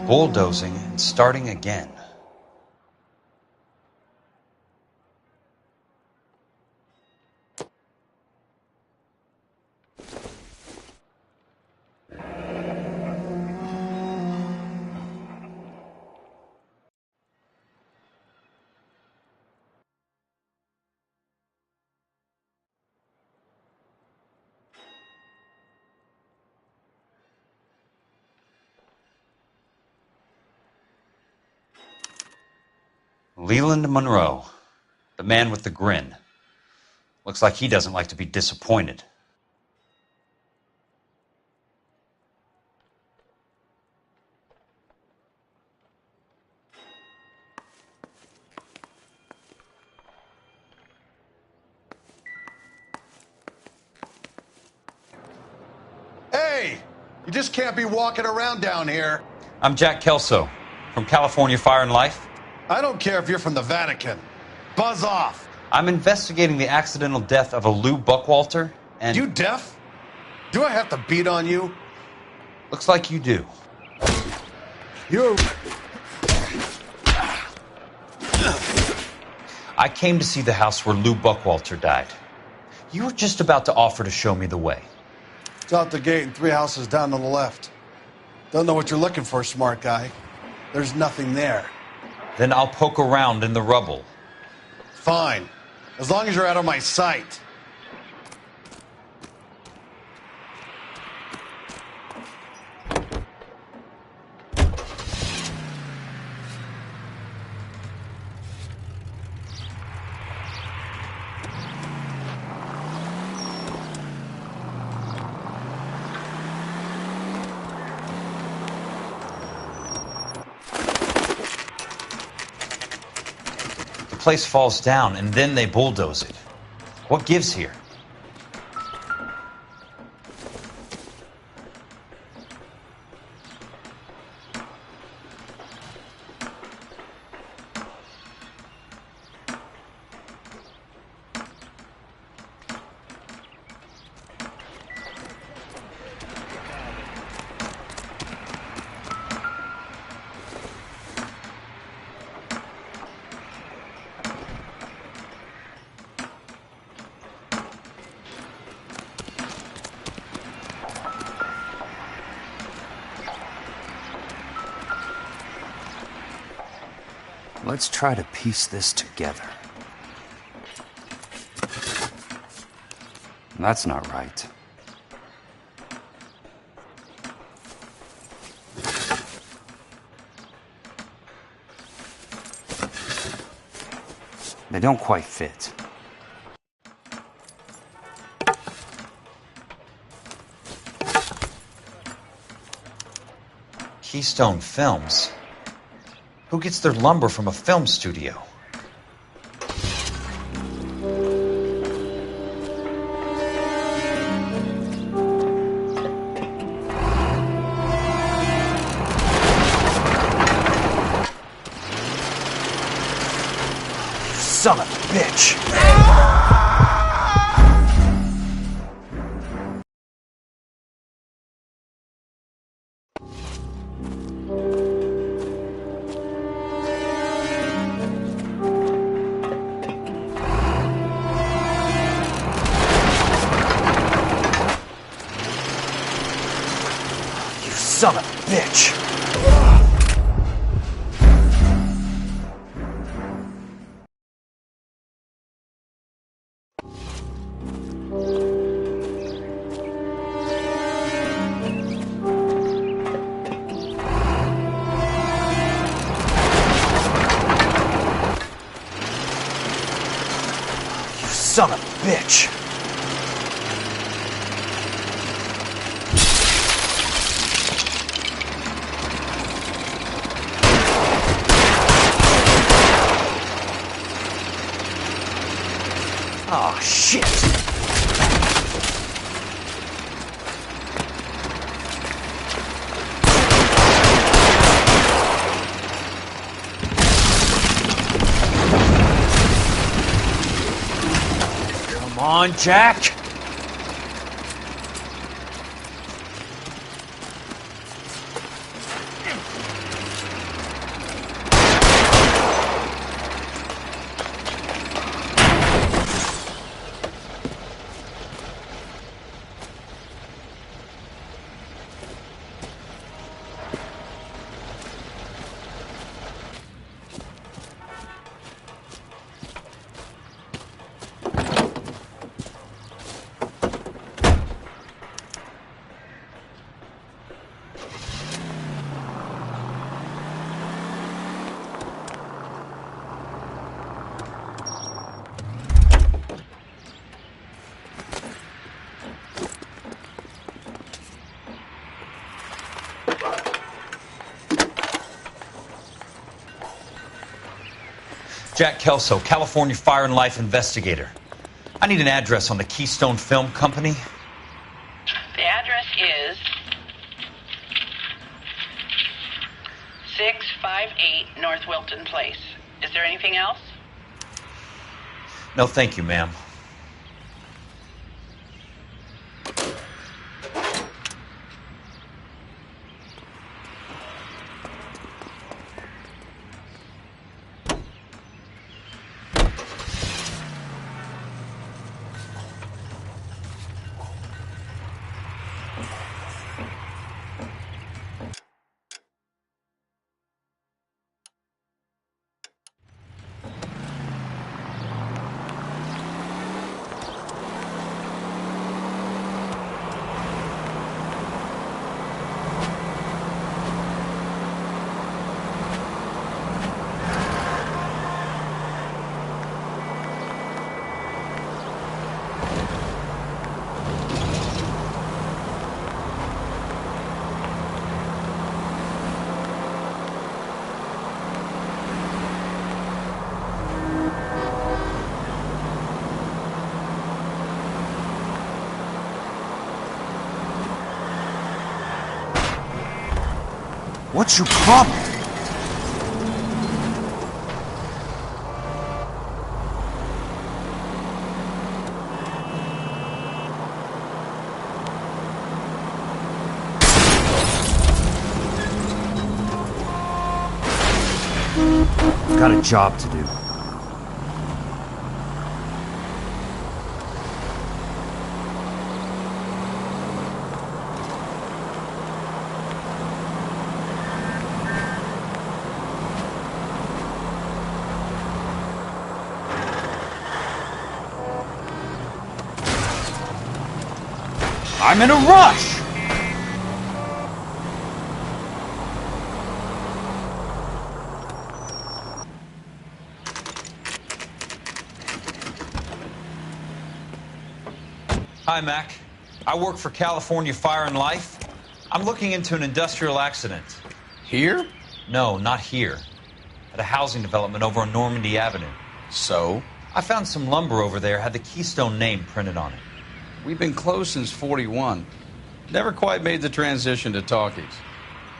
Bulldozing and starting again. Leland Monroe, the man with the grin. Looks like he doesn't like to be disappointed. Hey! You just can't be walking around down here. I'm Jack Kelso, from California Fire and Life. I don't care if you're from the Vatican. Buzz off. I'm investigating the accidental death of a Lou Buckwalter, and... You deaf? Do I have to beat on you? Looks like you do. You... I came to see the house where Lou Buckwalter died. You were just about to offer to show me the way. It's out the gate and 3 houses down on the left. Don't know what you're looking for, smart guy. There's nothing there. Then I'll poke around in the rubble. Fine. As long as you're out of my sight. The place falls down, and then they bulldoze it. What gives here? Let's try to piece this together. That's not right. They don't quite fit. Keystone Films? Who gets their lumber from a film studio? Son of a bitch! You son of a bitch! Son of a bitch! Oh, shit! Come on, Jack! Jack Kelso, California Fire and Life investigator. I need an address on the Keystone Film Company. The address is 658 North Wilton Place. Is there anything else? No, thank you, ma'am. What's your problem? I've got a job to do. I'm in a rush! Hi, Mac. I work for California Fire and Life. I'm looking into an industrial accident. Here? No, not here. At a housing development over on Normandy Avenue. So? I found some lumber over there, had the Keystone name printed on it. We've been closed since 41. Never quite made the transition to talkies.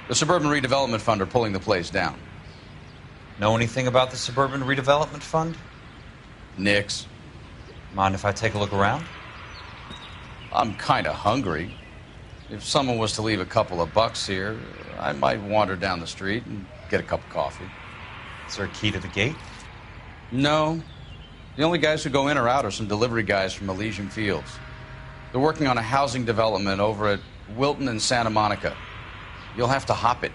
The Suburban Redevelopment Fund are pulling the place down. Know anything about the Suburban Redevelopment Fund? Nix. Mind if I take a look around? I'm kind of hungry. If someone was to leave a couple of bucks here, I might wander down the street and get a cup of coffee. Is there a key to the gate? No. The only guys who go in or out are some delivery guys from Elysian Fields. They're working on a housing development over at Wilton and Santa Monica. You'll have to hop it.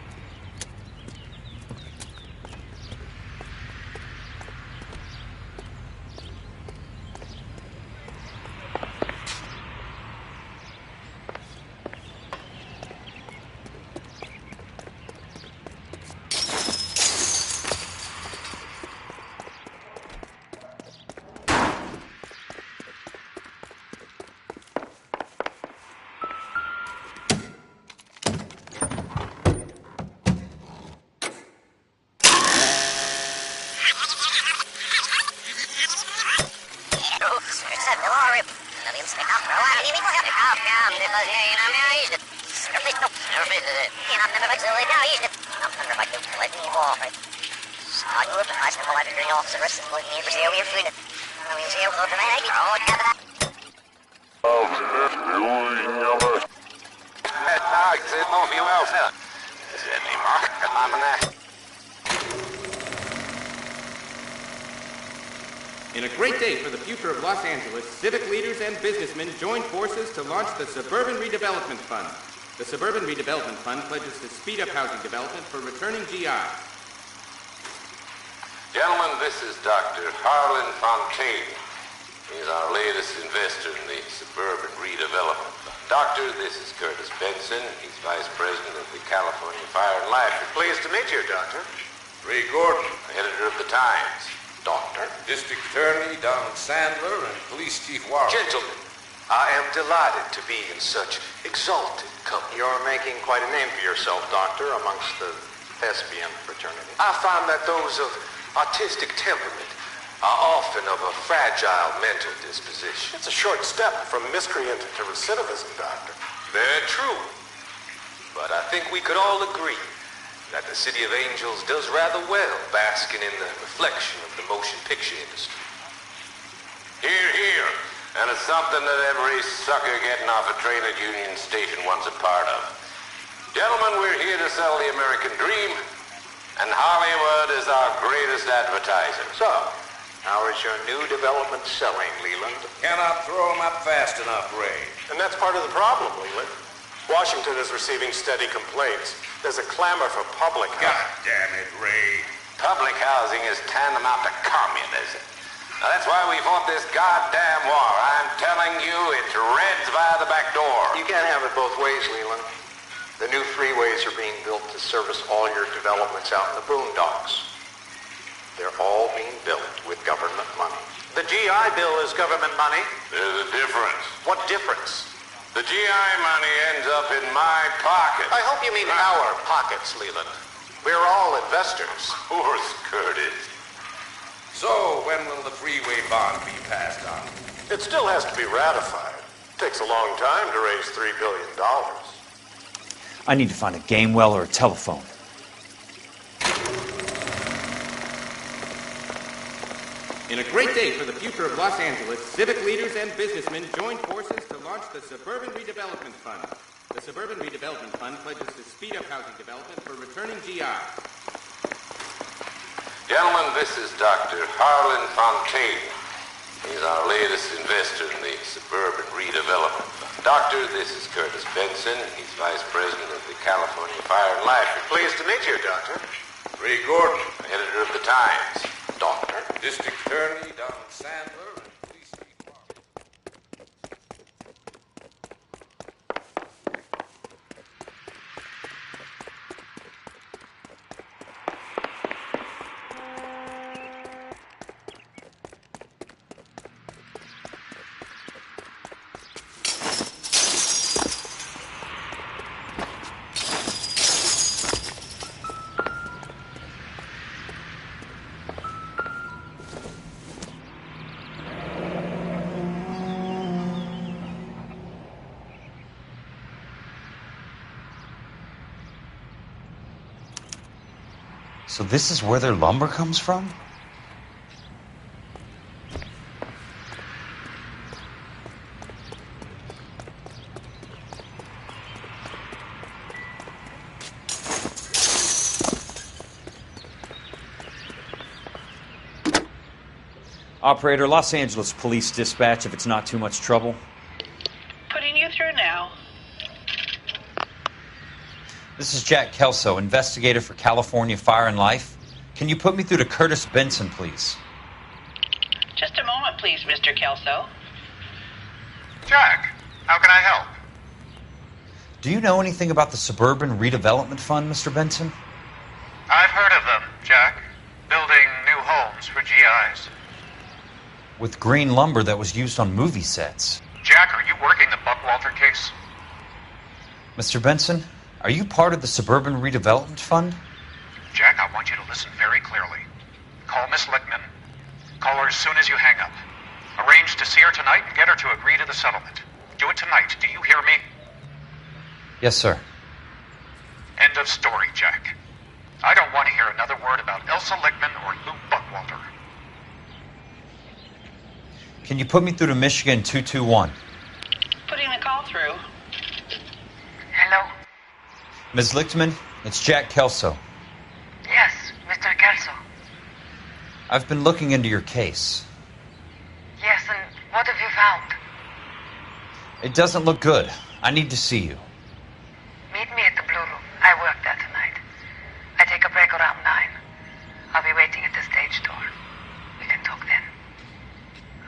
In a great day for the future of Los Angeles, civic leaders and businessmen joined forces to launch the Suburban Redevelopment Fund. The Suburban Redevelopment Fund pledges to speed up housing development for returning GIs. Gentlemen, this is Dr. Harlan Fontaine. He's our latest investor in the Suburban Redevelopment Fund. Doctor, this is Curtis Benson. He's Vice President of the California Fire and Life. Pleased to meet you, Doctor. Ray Gordon, editor of the Times. Doctor. District Attorney Donald Sandler and Police Chief Warren. Gentlemen, I am delighted to be in such exalted company. You're making quite a name for yourself, Doctor, amongst the thespian fraternity. I find that those of artistic temperament are often of a fragile mental disposition. It's a short step from miscreant to recidivism, Doctor. Very true. But I think we could all agree that the City of Angels does rather well basking in the reflection of the motion picture industry. Hear, hear. And it's something that every sucker getting off a train at Union Station wants a part of. Gentlemen, we're here to sell the American dream, and Hollywood is our greatest advertiser. So, how is your new development selling, Leland? Cannot throw them up fast enough, Ray. And that's part of the problem, Leland. Washington is receiving steady complaints. There's a clamor for public housing. God damn it, Ray. Public housing is tantamount to communism. Now, that's why we fought this goddamn war. I'm telling you, it's Reds via the back door. You can't have it both ways, Leland. The new freeways are being built to service all your developments out in the boondocks. They're all being built with government money. The GI Bill is government money. There's a difference. What difference? The GI money ends up in my pocket. I hope you mean our pockets, Leland. We're all investors. Of course, Curtis. So, when will the freeway bond be passed on? It still has to be ratified. It takes a long time to raise $3 billion. I need to find a game well or a telephone. In a great day for the future of Los Angeles, civic leaders and businessmen joined forces to launch the Suburban Redevelopment Fund. The Suburban Redevelopment Fund pledges to speed up housing development for returning GIs. Gentlemen, this is Dr. Harlan Fontaine. He's our latest investor in the Suburban Redevelopment Fund. Doctor, this is Curtis Benson. He's Vice President of the California Fire and Life. Pleased to meet you, Doctor. Ray Gordon, editor of the Times. Doctor. District Attorney Donald Sandler and Police Chief Warren. So this is where their lumber comes from? Operator, Los Angeles Police Dispatch, if it's not too much trouble. Putting you through now. This is Jack Kelso, investigator for California Fire and Life. Can you put me through to Curtis Benson, please? Just a moment, please, Mr. Kelso. Jack, how can I help? Do you know anything about the Suburban Redevelopment Fund, Mr. Benson? I've heard of them, Jack. Building new homes for GIs. With green lumber that was used on movie sets. Jack, are you working the Buckwalter case? Mr. Benson, are you part of the Suburban Redevelopment Fund? Jack, I want you to listen very clearly. Call Miss Lickman. Call her as soon as you hang up. Arrange to see her tonight and get her to agree to the settlement. Do it tonight. Do you hear me? Yes, sir. End of story, Jack. I don't want to hear another word about Elsa Lickman or Lou Buckwalter. Can you put me through to Michigan 221? Putting the call through. Hello? Ms. Lichtman, it's Jack Kelso. Yes, Mr. Kelso. I've been looking into your case. Yes, and what have you found? It doesn't look good. I need to see you. Meet me at the Blue Room. I work there tonight. I take a break around 9. I'll be waiting at the stage door. We can talk then.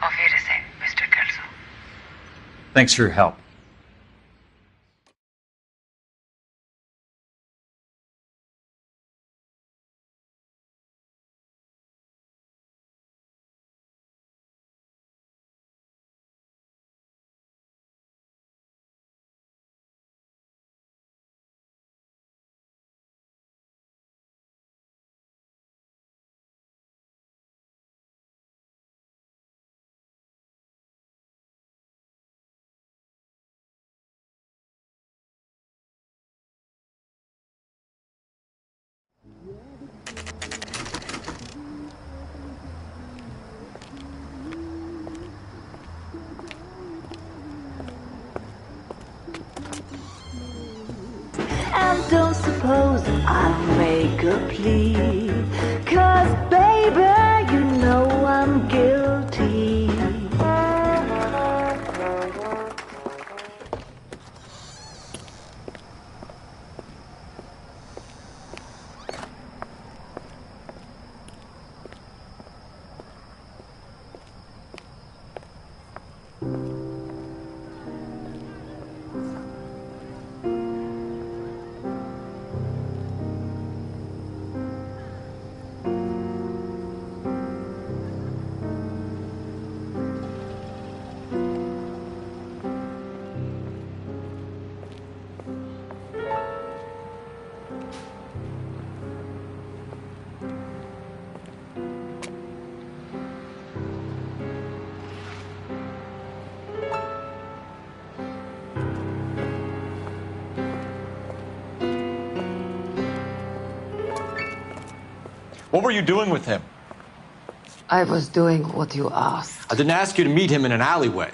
Auf Wiedersehen, Mr. Kelso. Thanks for your help. And don't suppose I'll make a plea, 'cause baby, you know I'm guilty. What were you doing with him? I was doing what you asked. I didn't ask you to meet him in an alleyway.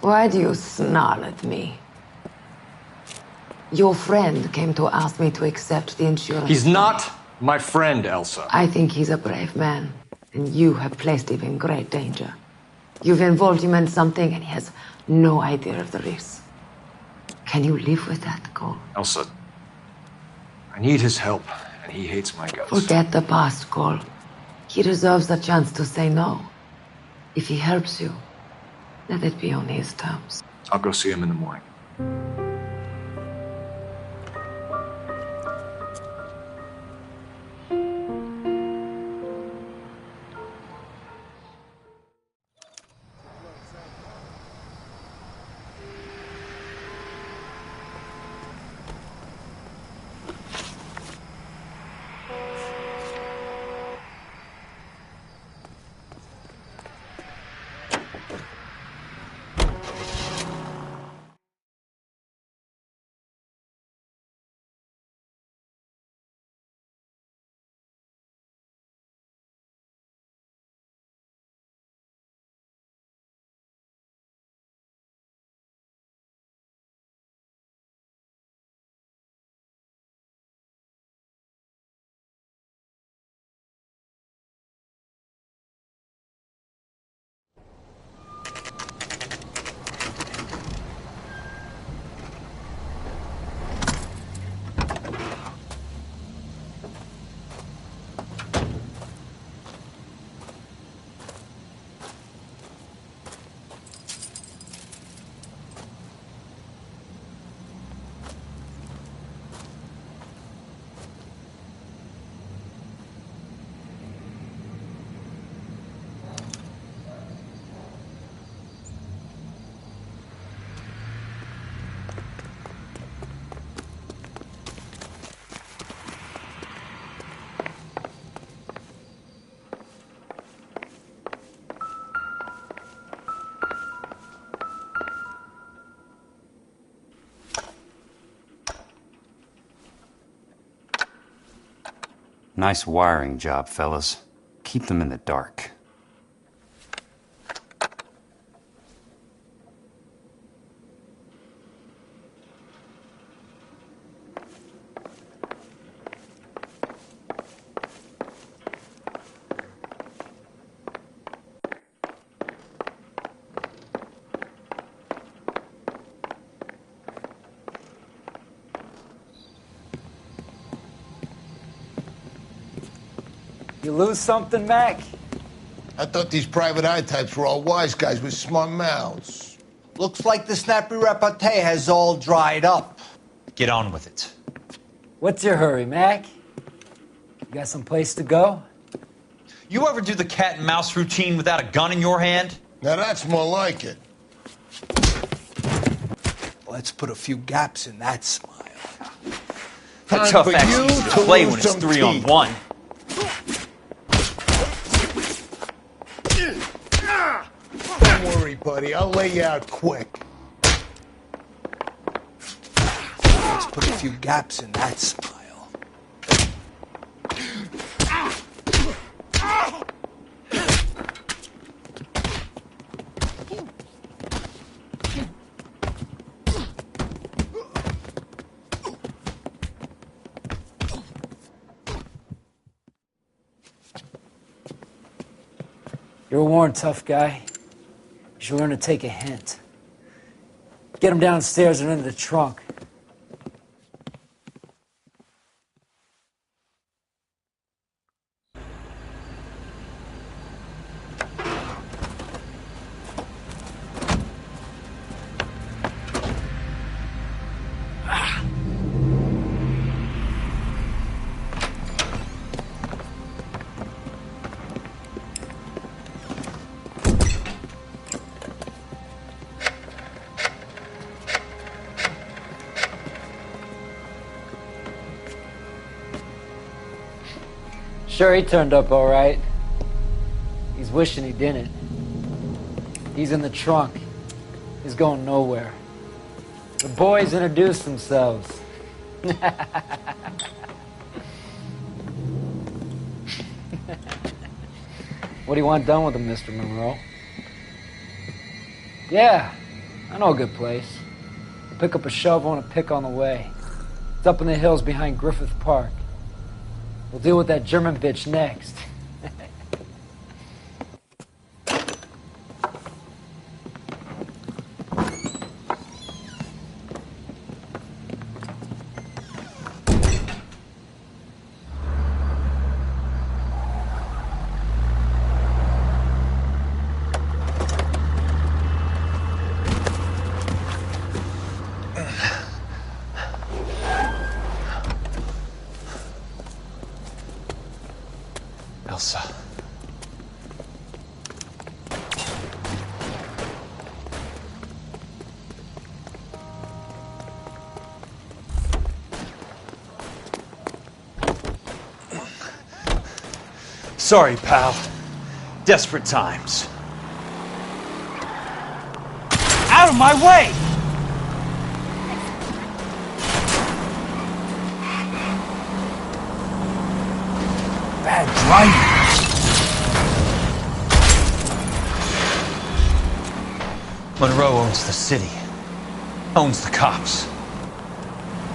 Why do you snarl at me? Your friend came to ask me to accept the insurance. He's not my friend, Elsa. I think he's a brave man, and you have placed him in great danger. You've involved him in something, and he has no idea of the risk. Can you live with that, Cole? Elsa, I need his help, and he hates my guts. Forget the past, Cole. He deserves a chance to say no. If he helps you, let it be on his terms. I'll go see him in the morning. Nice wiring job, fellas. Keep them in the dark. You lose something, Mac? I thought these private eye types were all wise guys with smart mouths. Looks like the snappy repartee has all dried up. Get on with it. What's your hurry, Mac? You got some place to go? You ever do the cat and mouse routine without a gun in your hand? Now that's more like it. Let's put a few gaps in that smile. That tough act's easy to play when it's 3-on-1. Don't worry, buddy. I'll lay you out quick. Let's put a few gaps in that smile. You're a worn, tough guy. You should learn to take a hint. Get him downstairs and into the trunk. Sure, he turned up all right. He's wishing he didn't. He's in the trunk. He's going nowhere. The boys introduced themselves. What do you want done with him, Mr. Monroe? Yeah, I know a good place. Pick up a shovel and a pick on the way. It's up in the hills behind Griffith Park. We'll deal with that German bitch next. Elsa. Sorry, pal. Desperate times. Out of my way! Bad driving. Monroe owns the city. Owns the cops.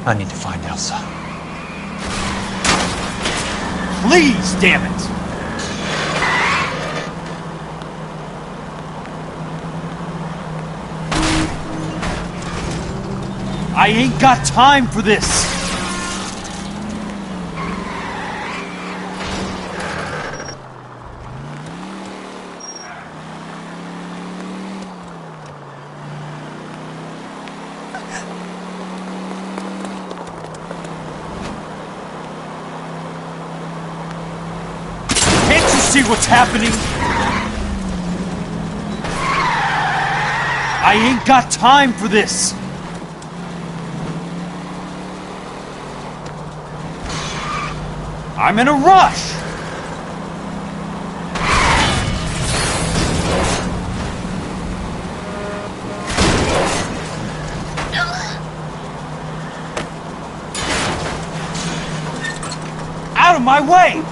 I need to find Elsa. Please, damn it! I ain't got time for this! See what's happening? I ain't got time for this. I'm in a rush. Out out of my way!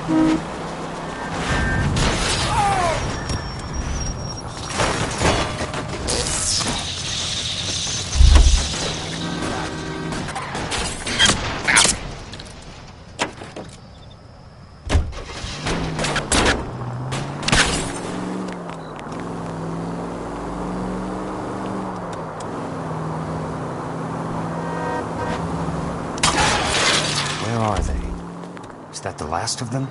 Where are they? Is that the last of them?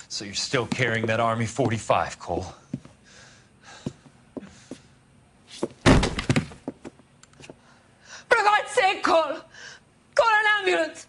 So you're still carrying that Army 45, Cole? For God's sake, Cole! Call an ambulance!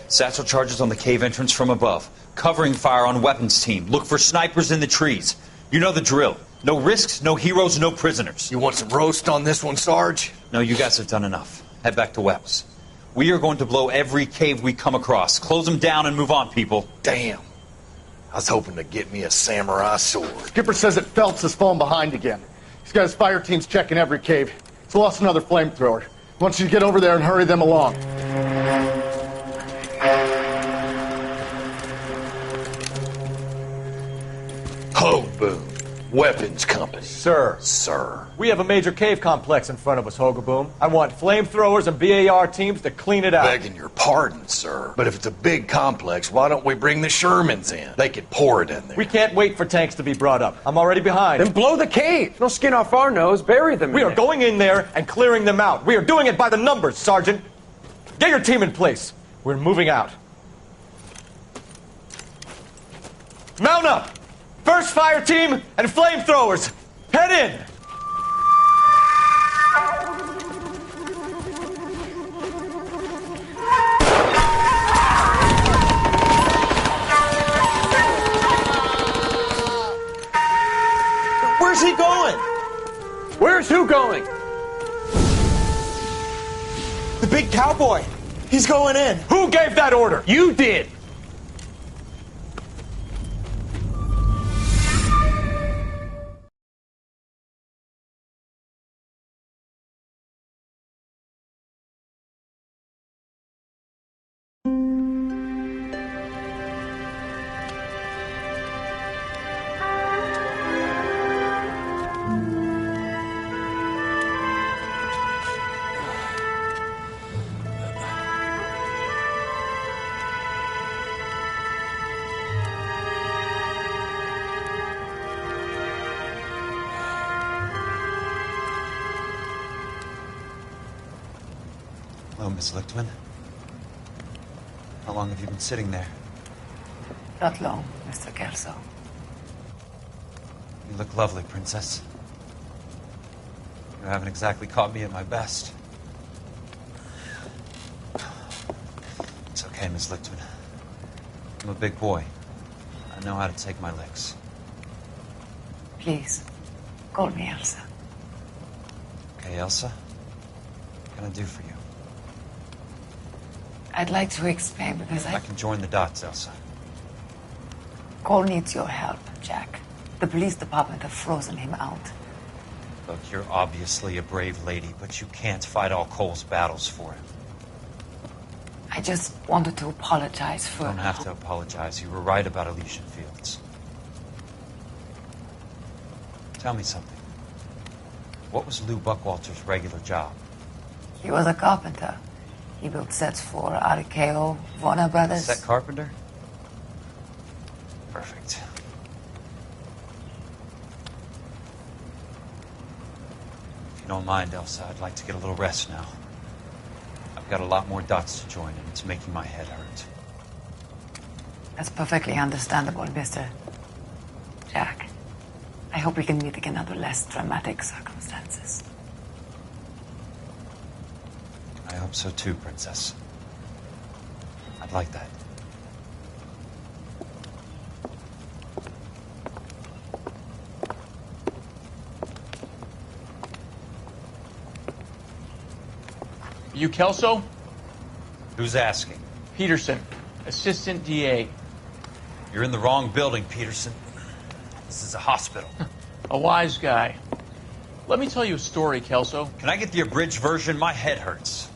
Satchel charges on the cave entrance from above. Covering fire on weapons team. Look for snipers in the trees. You know the drill. No risks, no heroes, no prisoners. You want some roast on this one, Sarge? No, you guys have done enough. Head back to Webb's. We are going to blow every cave we come across. Close them down and move on, people. Damn. I was hoping to get me a samurai sword. Skipper says that Phelps has fallen behind again. He's got his fire teams checking every cave. He's lost another flamethrower. He wants you to get over there and hurry them along. Ho, Boom. Weapons Company. Sir. Sir. We have a major cave complex in front of us, Hogaboom. I want flamethrowers and BAR teams to clean it out. Begging your pardon, sir. But if it's a big complex, why don't we bring the Shermans in? They could pour it in there. We can't wait for tanks to be brought up. I'm already behind. Then blow the cave. No skin off our nose. Bury them. We are going in there and clearing them out. We are doing it by the numbers, Sergeant. Get your team in place. We're moving out. Mount up! First fire team and flamethrowers. Head in! Where's he going? Where's who going? The big cowboy. He's going in. Who gave that order? You did. Hello, Miss Lichtman. How long have you been sitting there? Not long, Mr. Kelso. You look lovely, Princess. You haven't exactly caught me at my best. It's okay, Miss Lichtman. I'm a big boy. I know how to take my licks. Please, call me Elsa. Okay, Elsa? What can I do for you? I'd like to explain because I can join the dots, Elsa. Cole needs your help, Jack. The police department have frozen him out. Look, you're obviously a brave lady, but you can't fight all Cole's battles for him. I just wanted to apologize for... You don't have to apologize. You were right about Elysian Fields. Tell me something. What was Lou Buckwalter's regular job? He was a carpenter. He built sets for RKO, Warner Brothers. Set carpenter? Perfect. If you don't mind, Elsa, I'd like to get a little rest now. I've got a lot more dots to join, and it's making my head hurt. That's perfectly understandable, Mr. Jack. I hope we can meet again under less dramatic circumstances. I hope so too, Princess. I'd like that. You Kelso? Who's asking? Peterson, Assistant DA. You're in the wrong building, Peterson. This is a hospital. A wise guy. Let me tell you a story, Kelso. Can I get the abridged version? My head hurts.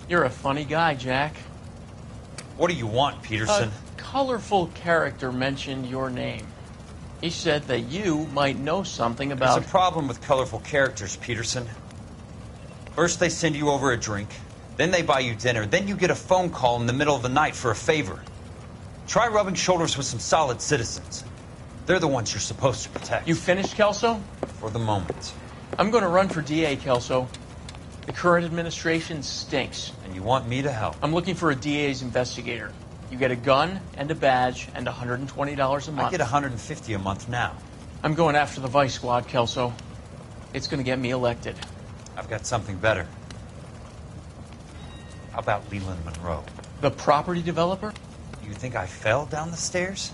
You're a funny guy, Jack. What do you want, Peterson? A colorful character mentioned your name. He said that you might know something about... There's a problem with colorful characters, Peterson. First they send you over a drink, then they buy you dinner, then you get a phone call in the middle of the night for a favor. Try rubbing shoulders with some solid citizens. They're the ones you're supposed to protect. You finished, Kelso? For the moment. I'm going to run for DA, Kelso. The current administration stinks. And you want me to help? I'm looking for a DA's investigator. You get a gun and a badge and $120 a month. I get $150 a month now. I'm going after the Vice Squad, Kelso. It's going to get me elected. I've got something better. How about Leland Monroe? The property developer? You think I fell down the stairs?